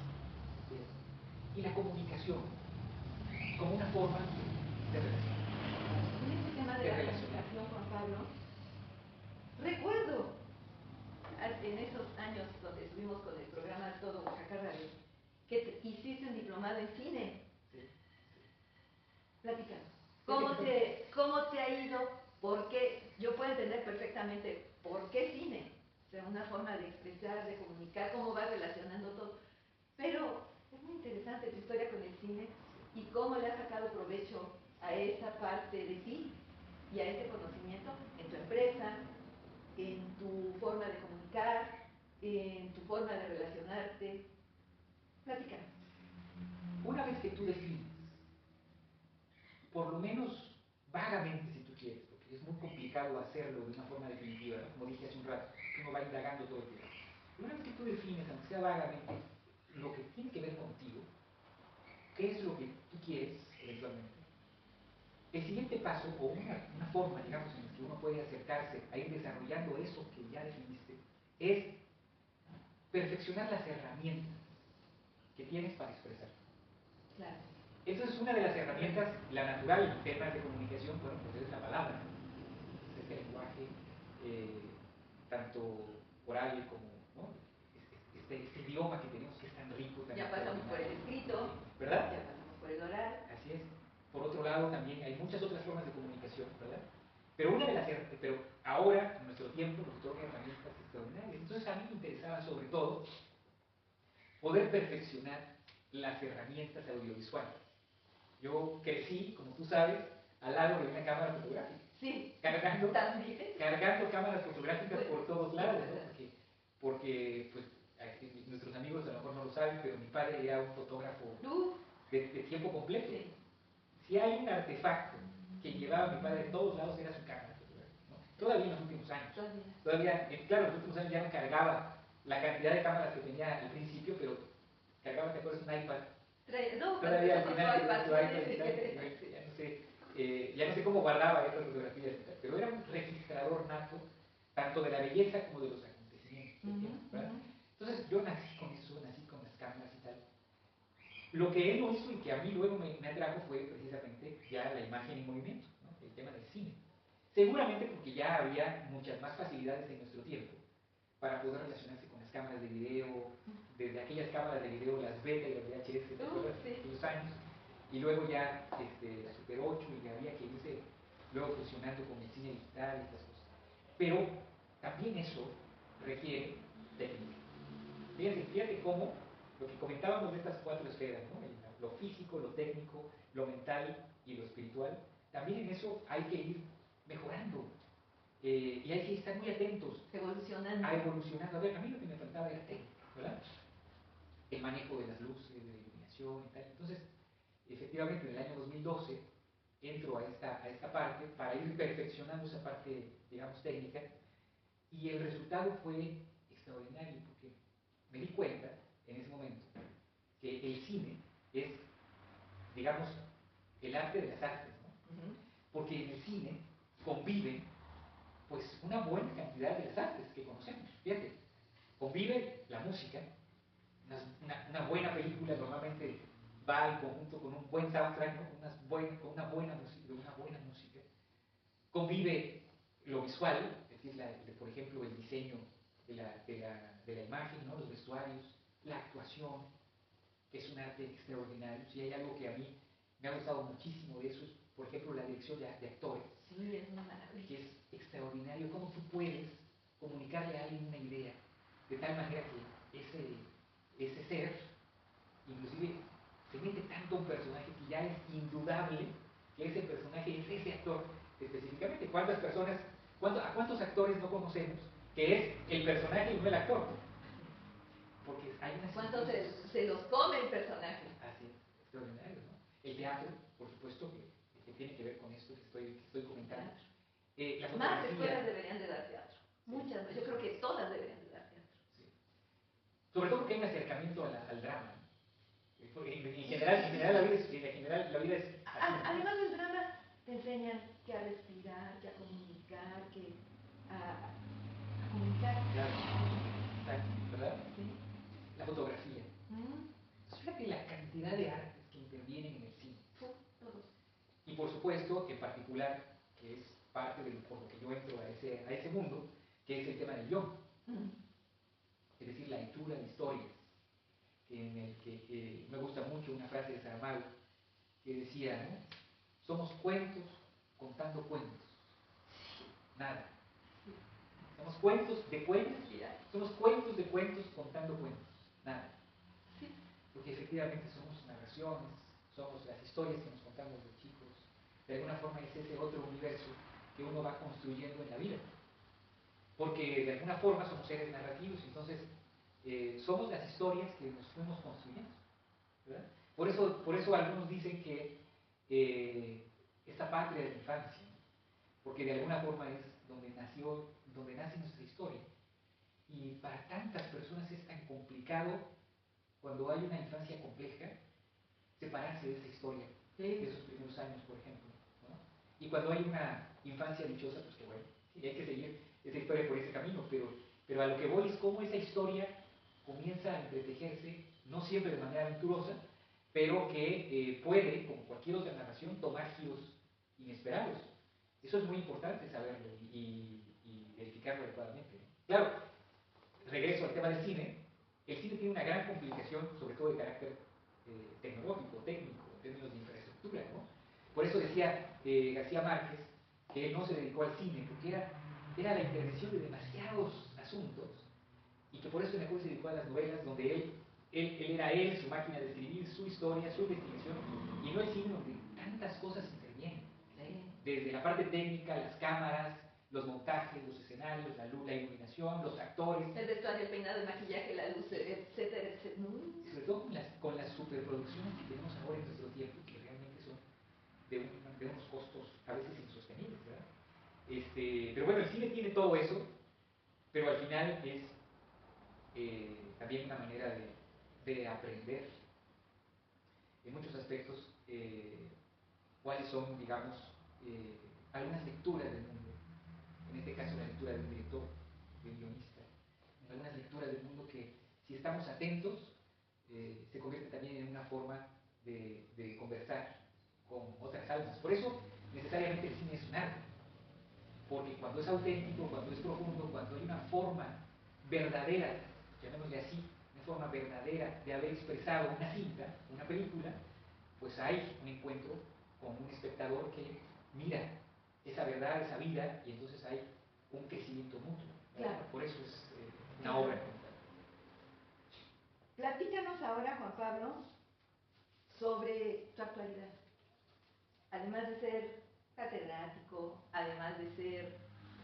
Y la comunicación, como una forma de relación. En este tema de la comunicación, Juan Pablo, recuerdo en esos años donde estuvimos con el programa Todo Oaxaca Radio, que hiciste un diplomado en cine. Sí. Platícanos. ¿Cómo te ha ido? ¿Por qué? Yo puedo entender perfectamente por qué cine. O sea, una forma de expresar, de comunicar, cómo va relacionando todo. Pero es muy interesante tu historia con el cine y cómo le has sacado provecho a esa parte de ti y a ese conocimiento en tu empresa, en tu forma de comunicar, en tu forma de relacionarte. Platícanos. Una vez que tú defines, por lo menos vagamente si tú quieres, porque es muy complicado hacerlo de una forma definitiva, ¿no? Como dije hace un rato, uno va indagando todo el tiempo. Una vez que tú defines, aunque sea vagamente, lo que tiene que ver contigo, qué es lo que tú quieres eventualmente, el siguiente paso, o una forma, digamos, en la que uno puede acercarse a ir desarrollando eso que ya definiste, es perfeccionar las herramientas que tienes para expresar. Claro. Entonces, una de las herramientas, la natural en temas de comunicación, bueno, pues es la palabra, es este lenguaje, tanto oral como, ¿no? Este idioma que tenemos que es tan rico, tan ya pasamos por el escrito, ¿verdad? Ya pasamos por el oral. Así es. Por otro lado, también hay muchas otras formas de comunicación, ¿verdad? Pero una de las, pero ahora, en nuestro tiempo, nos otorga herramientas extraordinarias. Entonces, a mí me interesaba sobre todo poder perfeccionar las herramientas audiovisuales. Yo crecí, como tú sabes, al lado de una cámara fotográfica. Sí. Cargando cámaras fotográficas pues, por todos lados, ¿no? Porque pues, nuestros amigos a lo mejor no lo saben, pero mi padre era un fotógrafo de tiempo completo. Sí. Si hay un artefacto que llevaba mi padre a todos lados era su cámara fotográfica, ¿no? Todavía en los últimos años. Todavía, claro, en los últimos años ya no cargaba la cantidad de cámaras que tenía al principio, pero cargaba, ¿te acuerdas? Un iPad. No, todavía al final su iPad, ya no sé cómo guardaba esas fotografías, pero era un registrador nato, tanto de la belleza como de los acontecimientos. ¿Verdad? Entonces yo nací con eso, nací con las cámaras y tal. Lo que él no hizo y que a mí luego me atrajo fue precisamente ya la imagen en movimiento, ¿no? El tema del cine. Seguramente porque ya había muchas más facilidades en nuestro tiempo para poder relacionarse con las cámaras de video, desde aquellas cámaras de video, las beta y las VHS, ¿te acuerdas? Sí. Los años, y luego ya la Super 8 y había que irse luego fusionando con el cine digital y estas cosas. Pero también eso requiere técnica. Fíjate cómo lo que comentábamos de estas cuatro esferas, ¿no? Lo físico, lo técnico, lo mental y lo espiritual, también en eso hay que ir mejorando. Y hay que estar muy atentos evolucionando. A evolucionando. A ver, a mí lo que me faltaba era técnica, ¿verdad? El manejo de las luces, de la iluminación y tal. Entonces, efectivamente, en el año 2012 entro a esta parte para ir perfeccionando esa parte, digamos, técnica, y el resultado fue extraordinario porque me di cuenta en ese momento que el cine es, digamos, el arte de las artes, ¿no? Porque en el cine conviven pues una buena cantidad de las artes que conocemos. Fíjate, convive la música, una buena película normalmente va en conjunto con un buen soundtrack, ¿no? Con una buena música. Convive lo visual, es decir, por ejemplo, el diseño de la imagen, ¿no? Los vestuarios, la actuación, que es un arte extraordinario. Si hay algo que a mí me ha gustado muchísimo de eso es, por ejemplo, la dirección de actores. Sí, es una maravilla. Que es extraordinario cómo tú puedes comunicarle a alguien una idea de tal manera que ese ser inclusive se mete tanto un personaje que ya es indudable que ese personaje es ese actor específicamente. ¿Cuántas personas, a cuántos actores no conocemos que es el personaje y no el actor? Porque hay unas... ¿Cuántos se los come el personaje? Así es, extraordinario, ¿no? El teatro, por supuesto, que tiene que ver con esto que estoy comentando. Más escuelas deberían de dar teatro. Muchas, yo creo que todas deberían de dar teatro. Sí. Sobre todo porque hay un acercamiento al drama. Porque en general la vida es así. Además del drama, te enseñan que a respirar, que a comunicar, que a comunicar. Claro, exacto, ¿verdad? Sí. La fotografía. Fíjate la cantidad de artes que intervienen en el cine. Todos. Y por supuesto, en particular, que es parte de por lo que yo entro a ese mundo, que es el tema del guión. Es decir, la lectura de historias, en el que me gusta mucho una frase de Saramago que decía, ¿no? Somos cuentos contando cuentos. Nada. Somos cuentos de cuentos. Somos cuentos de cuentos contando cuentos. Nada. Porque efectivamente somos narraciones, somos las historias que nos contamos de chicos. De alguna forma es ese otro universo que uno va construyendo en la vida. Porque de alguna forma somos seres narrativos, entonces somos las historias que nos fuimos construyendo, ¿verdad? Por eso algunos dicen que esta patria de la infancia, porque de alguna forma es donde nace nuestra historia. Y para tantas personas es tan complicado, cuando hay una infancia compleja, separarse de esa historia, de esos primeros años, por ejemplo, ¿no? Y cuando hay una infancia dichosa, pues que bueno, y hay que seguir esa historia por ese camino, pero a lo que voy es cómo esa historia comienza a entretejerse, no siempre de manera aventurosa, pero que puede, como cualquier otra narración, tomar giros inesperados. Eso es muy importante saberlo y verificarlo adecuadamente, ¿no? Claro, regreso al tema del cine. El cine tiene una gran complicación, sobre todo de carácter tecnológico, técnico, en términos de infraestructura, ¿no? Por eso decía García Márquez que él no se dedicó al cine, porque era la intervención de demasiados asuntos, y que por eso mejor se dedicó a las novelas, donde él era su máquina de escribir, su historia, su investigación, y no el cine donde tantas cosas intervienen. Desde la parte técnica, las cámaras, los montajes, los escenarios, la luz, la iluminación, los actores. El vestuario, el peinado, el maquillaje, la luz, etcétera, etcétera. Sobre todo con las superproducciones que tenemos ahora en nuestro tiempo, que realmente son de unos costos a veces insostenibles, ¿verdad? Pero bueno, el cine tiene todo eso, pero al final es también una manera de aprender en muchos aspectos cuáles son, digamos, algunas lecturas del mundo. En este caso, la lectura de un director, de un guionista. Algunas lecturas del mundo que, si estamos atentos, se convierte también en una forma de conversar con otras almas. Por eso, necesariamente el cine es un arte. Porque cuando es auténtico, cuando es profundo, cuando hay una forma verdadera, llamémosle así, una forma verdadera de haber expresado una cinta, una película, pues hay un encuentro con un espectador que mira esa verdad, esa vida, y entonces hay un crecimiento mutuo. Claro. Por eso es una obra. Platícanos ahora, Juan Pablo, sobre tu actualidad. Además de ser catedrático, además de ser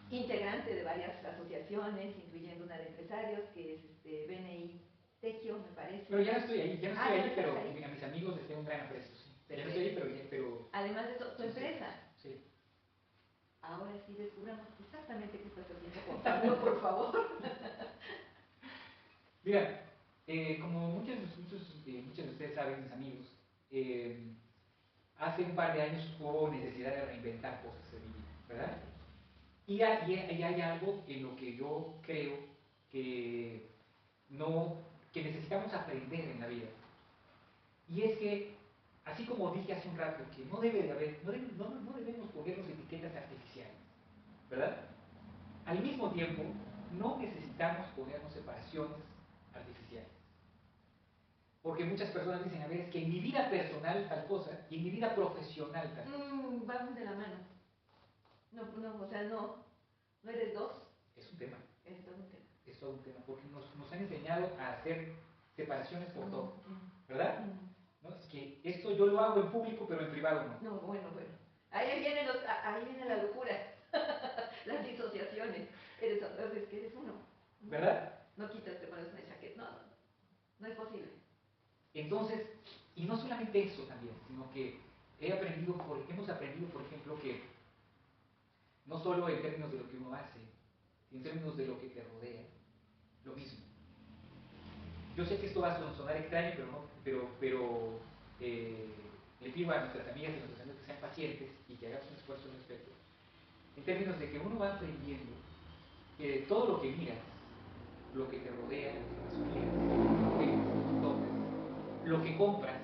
integrante de varias asociaciones, incluyendo una de empresarios, que es BNI Tecchio, me parece. Pero ya no estoy ahí, pero ahí. A mis amigos les tengo un gran aprecio. Sí. Ya no estoy ahí, pero... Además de eso, tu empresa. Sí. Ahora sí descubramos exactamente qué estás haciendo, Juan Pablo, por favor. Mira, como muchos de ustedes saben, mis amigos, hace un par de años hubo necesidad de reinventar cosas en mi vida, ¿verdad? Y hay algo en lo que yo creo que necesitamos aprender en la vida. Y es que, así como dije hace un rato, que no debemos ponernos etiquetas artificiales, ¿verdad? Al mismo tiempo, no necesitamos ponernos separaciones artificiales. Porque muchas personas dicen, a ver, es que en mi vida personal tal cosa y en mi vida profesional tal cosa. Van de la mano. No, o sea, no eres dos. Es un tema. Es todo un tema. Es todo un tema, porque nos han enseñado a hacer separaciones por todo, ¿verdad? ¿No? que esto yo lo hago en público, pero en privado no. No, bueno. Ahí viene la locura, las disociaciones. Entonces, que eres uno. ¿Verdad? No quitas, te pones una chaqueta. No es posible. Entonces, y no solamente eso también, sino que hemos aprendido, por ejemplo, que no solo en términos de lo que uno hace, sino en términos de lo que te rodea, lo mismo. Yo sé que esto va a sonar extraño, pero le pido a nuestras amigas y a nuestros amigos que sean pacientes y que hagamos un esfuerzo al respecto. En términos de que uno va aprendiendo que todo lo que miras, lo que te rodea, lo que tocas, lo que compras,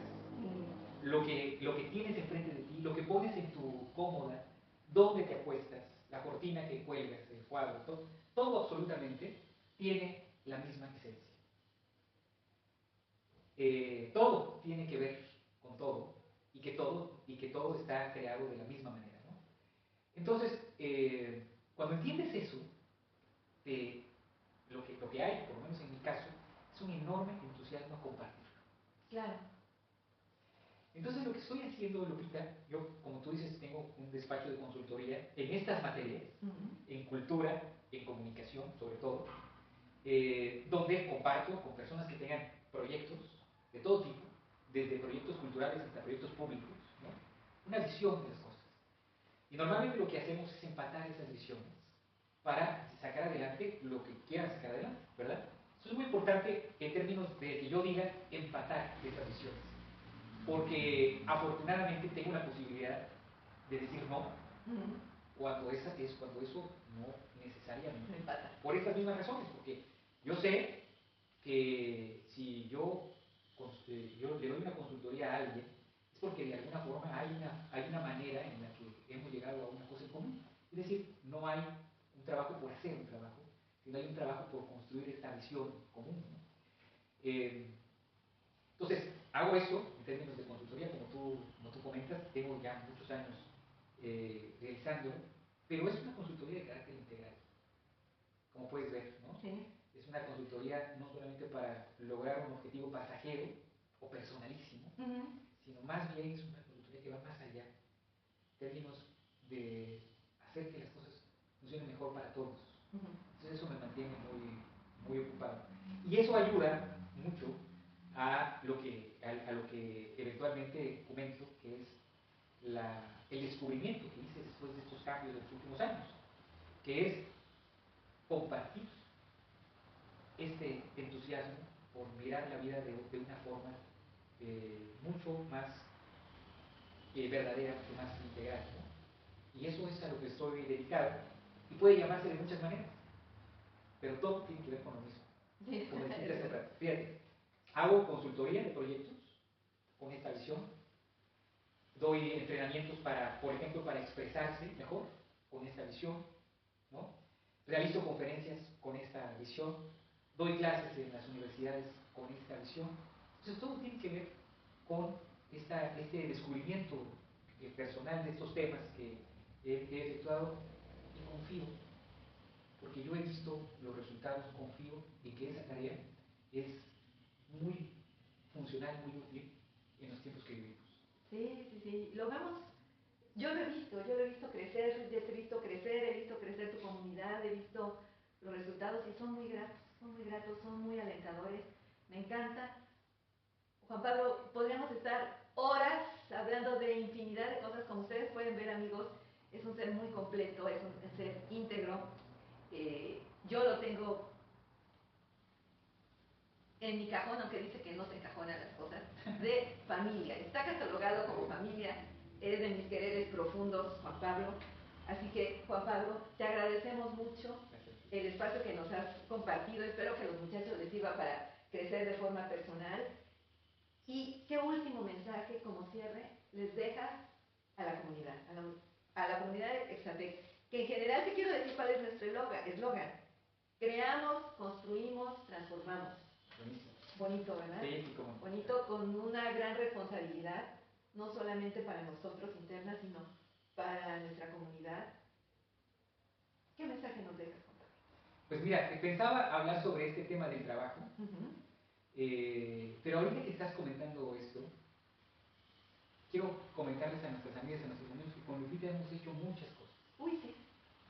lo que tienes enfrente de ti, lo que pones en tu cómoda, dónde te acuestas, la cortina que cuelgas, el cuadro, todo absolutamente tiene la misma esencia. Todo tiene que ver con todo y que todo está creado de la misma manera, ¿no? Entonces, cuando entiendes eso, lo que hay, por lo menos en mi caso, es un enorme entusiasmo a compartirlo. Claro. Entonces lo que estoy haciendo, Lupita, yo, como tú dices, tengo un despacho de consultoría en estas materias, en cultura, en comunicación, sobre todo, donde comparto con personas que tengan proyectos de todo tipo, desde proyectos culturales hasta proyectos públicos, ¿no? Una visión de las cosas. Y normalmente lo que hacemos es empatar esas visiones para sacar adelante lo que quieran sacar adelante, ¿verdad? Eso es muy importante en términos de que yo diga empatar esas visiones, porque afortunadamente tengo la posibilidad de decir no cuando eso no necesariamente empata. Por estas mismas razones, porque yo sé que si yo le doy una consultoría a alguien, es porque de alguna forma hay una manera en la que hemos llegado a una cosa en común. Es decir, no hay un trabajo por hacer un trabajo, sino hay un trabajo por construir esta visión común, ¿no? Entonces, hago eso en términos de consultoría, como tú comentas, tengo ya muchos años realizándolo, pero es una consultoría de carácter integral, como puedes ver, ¿no? Sí. Es una consultoría no solamente para lograr un objetivo pasajero o personalísimo, sino más bien es una consultoría que va más allá, en términos de hacer que las cosas funcionen mejor para todos. Entonces eso me mantiene muy ocupado. Y eso ayuda mucho a lo que eventualmente comento, que es el descubrimiento que hice después de estos cambios de los últimos años, que es compartir este entusiasmo por mirar la vida de una forma mucho más verdadera, mucho más integral, ¿no? Y eso es a lo que estoy dedicado, y puede llamarse de muchas maneras, pero todo tiene que ver con lo mismo. Sí. Como dijiste hace rato, fíjate, hago consultoría de proyectos con esta visión, doy entrenamientos para, por ejemplo, para expresarse mejor con esta visión, ¿no? Realizo conferencias con esta visión, doy clases en las universidades con esta visión. Entonces todo tiene que ver con este descubrimiento personal de estos temas que he efectuado, y confío, porque yo he visto los resultados, confío en que esa tarea es muy funcional, muy útil en los tiempos que vivimos. Sí. Lo vamos. Yo lo he visto crecer, he visto crecer tu comunidad, he visto los resultados y son muy gratos, son muy alentadores. Me encanta. Juan Pablo, podríamos estar horas hablando de infinidad de cosas. Como ustedes pueden ver, amigos, es un ser muy completo, es un ser íntegro. Yo lo tengo en mi cajón, aunque dice que no se encajonan las cosas, de familia. Está catalogado como familia, es de mis quereres profundos, Juan Pablo. Así que, Juan Pablo, te agradecemos mucho el espacio que nos has compartido. Espero que a los muchachos les sirva para crecer de forma personal. ¿Y qué último mensaje, como cierre, les dejas a la comunidad, a la comunidad de Exatec? Que en general te quiero decir cuál es nuestro eslogan. Creamos, construimos, transformamos. Bonito, ¿verdad? Sí, como... Bonito, con una gran responsabilidad, no solamente para nosotros internas, sino para nuestra comunidad. ¿Qué mensaje nos dejas, Juan Pablo? Pues mira, pensaba hablar sobre este tema del trabajo, pero ahorita que estás comentando esto, quiero comentarles a nuestras amigas y a nuestros amigos que con Lupita hemos hecho muchas cosas. Uy, sí.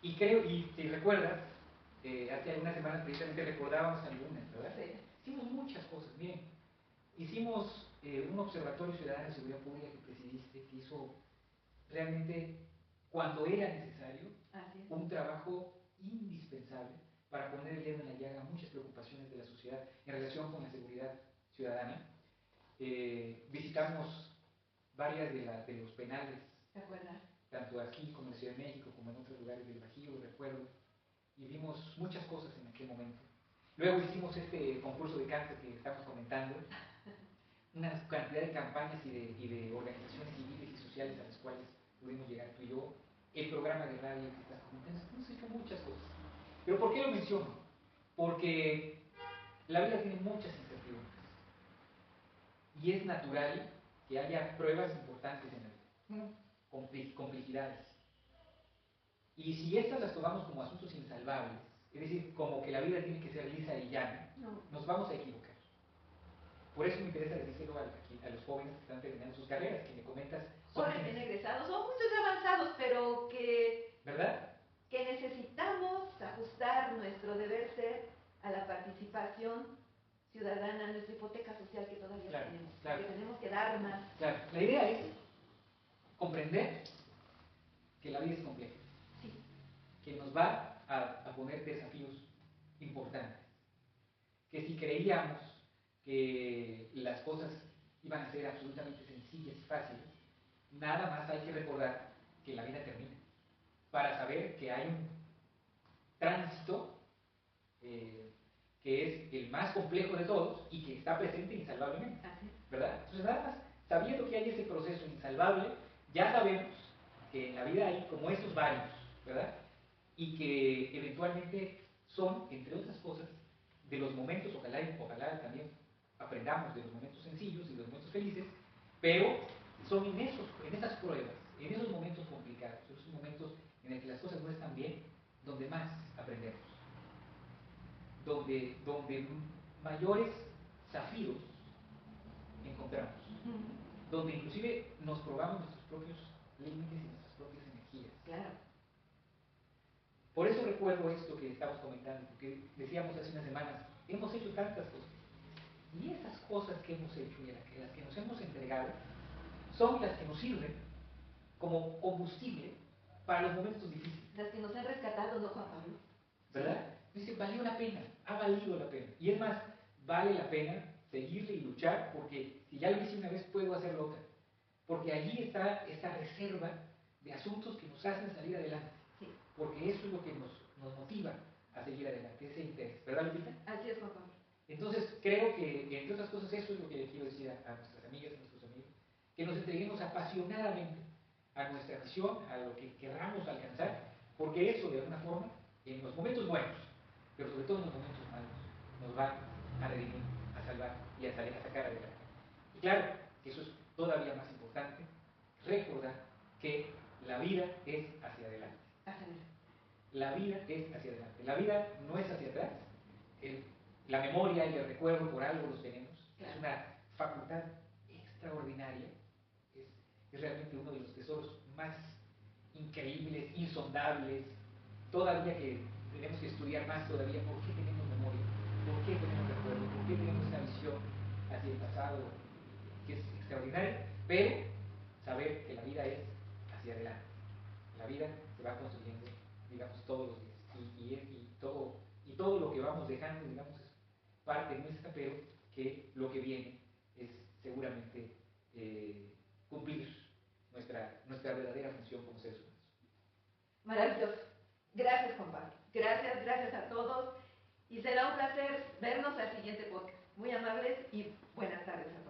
Y creo, y si recuerdas, hace algunas semanas precisamente recordábamos algunas, ¿verdad? Sí. Hicimos muchas cosas, miren. Hicimos un observatorio ciudadano de seguridad pública que presidiste, que hizo realmente, cuando era necesario, un trabajo indispensable para poner el dedo en la llaga a muchas preocupaciones de la sociedad en relación con la seguridad ciudadana. Visitamos varias de los penales, ¿te acuerdas? Tanto aquí como en la Ciudad de México, como en otros lugares del Bajío, recuerdo, y vimos muchas cosas en aquel momento. Luego hicimos este concurso de canto que estamos comentando, una cantidad de campañas y de organizaciones civiles y sociales a las cuales pudimos llegar tú y yo, el programa de radio que estás comentando, hemos hecho muchas cosas. ¿Pero por qué lo menciono? Porque la vida tiene muchas incertidumbres y es natural que haya pruebas importantes en la vida, complejidades. Y si estas las tomamos como asuntos insalvables, es decir, como que la vida tiene que ser lisa y llana, nos vamos a equivocar. Por eso me interesa decírselo a los jóvenes que están terminando sus carreras, que me comentas. Son recién egresados, son muchos avanzados, pero que... ¿Verdad? Que necesitamos ajustar nuestro deber ser a la participación ciudadana, nuestra hipoteca social que todavía tenemos. Claro. Que tenemos que dar más. Claro. La idea es comprender que la vida es compleja. Sí. Que nos va a poner desafíos importantes. Que si creíamos que las cosas iban a ser absolutamente sencillas y fáciles, nada más hay que recordar que la vida termina, para saber que hay un tránsito que es el más complejo de todos y que está presente insalvablemente, ¿verdad? Entonces nada más, sabiendo que hay ese proceso insalvable, ya sabemos que en la vida hay como estos varios, ¿verdad? Y que eventualmente son, entre otras cosas, de los momentos, ojalá también aprendamos de los momentos sencillos y de los momentos felices, pero son en esas pruebas, en esos momentos complicados, en esos momentos en el que las cosas no están bien, donde más aprendemos, donde mayores zafíos encontramos, donde inclusive nos probamos nuestros propios límites y nuestras propias energías. Claro. Por eso recuerdo esto que estamos comentando, porque decíamos hace unas semanas, hemos hecho tantas cosas. Y esas cosas que hemos hecho y las que nos hemos entregado son las que nos sirven como combustible para los momentos difíciles. Las que nos han rescatado, ¿no, Juan Pablo? ¿Verdad? Dice, valió la pena, ha valido la pena. Y es más, vale la pena seguirle y luchar, porque si ya lo hice una vez, puedo hacerlo otra. Porque allí está esta reserva de asuntos que nos hacen salir adelante. Sí. Porque eso es lo que nos motiva a seguir adelante, ese interés. ¿Verdad, Lupita? Así es, Juan Pablo. Entonces, creo que, entre otras cosas, eso es lo que le quiero decir a nuestras amigas, a nuestros amigos, que nos entreguemos apasionadamente a nuestra visión, a lo que queramos alcanzar, porque eso, de alguna forma, en los momentos buenos, pero sobre todo en los momentos malos, nos va a redimir, a salvar y a sacar adelante. Y claro, que eso es todavía más importante, recordar que la vida es hacia adelante. La vida es hacia adelante. La vida no es hacia atrás. La memoria y el recuerdo por algo los tenemos. Claro. Es una facultad extraordinaria. Es realmente uno de los tesoros más increíbles, insondables. Todavía que tenemos que estudiar más todavía por qué tenemos memoria, por qué tenemos recuerdo, por qué tenemos una visión hacia el pasado que es extraordinaria, pero saber que la vida es hacia adelante. La vida se va construyendo, digamos, todos los días. Y todo lo que vamos dejando, digamos, es parte nuestra, pero que lo que viene es seguramente cumplir nuestra verdadera función como seres humanos. Maravilloso. Gracias, Juan Pablo. Gracias a todos. Y será un placer vernos al siguiente podcast. Muy amables y buenas tardes a todos.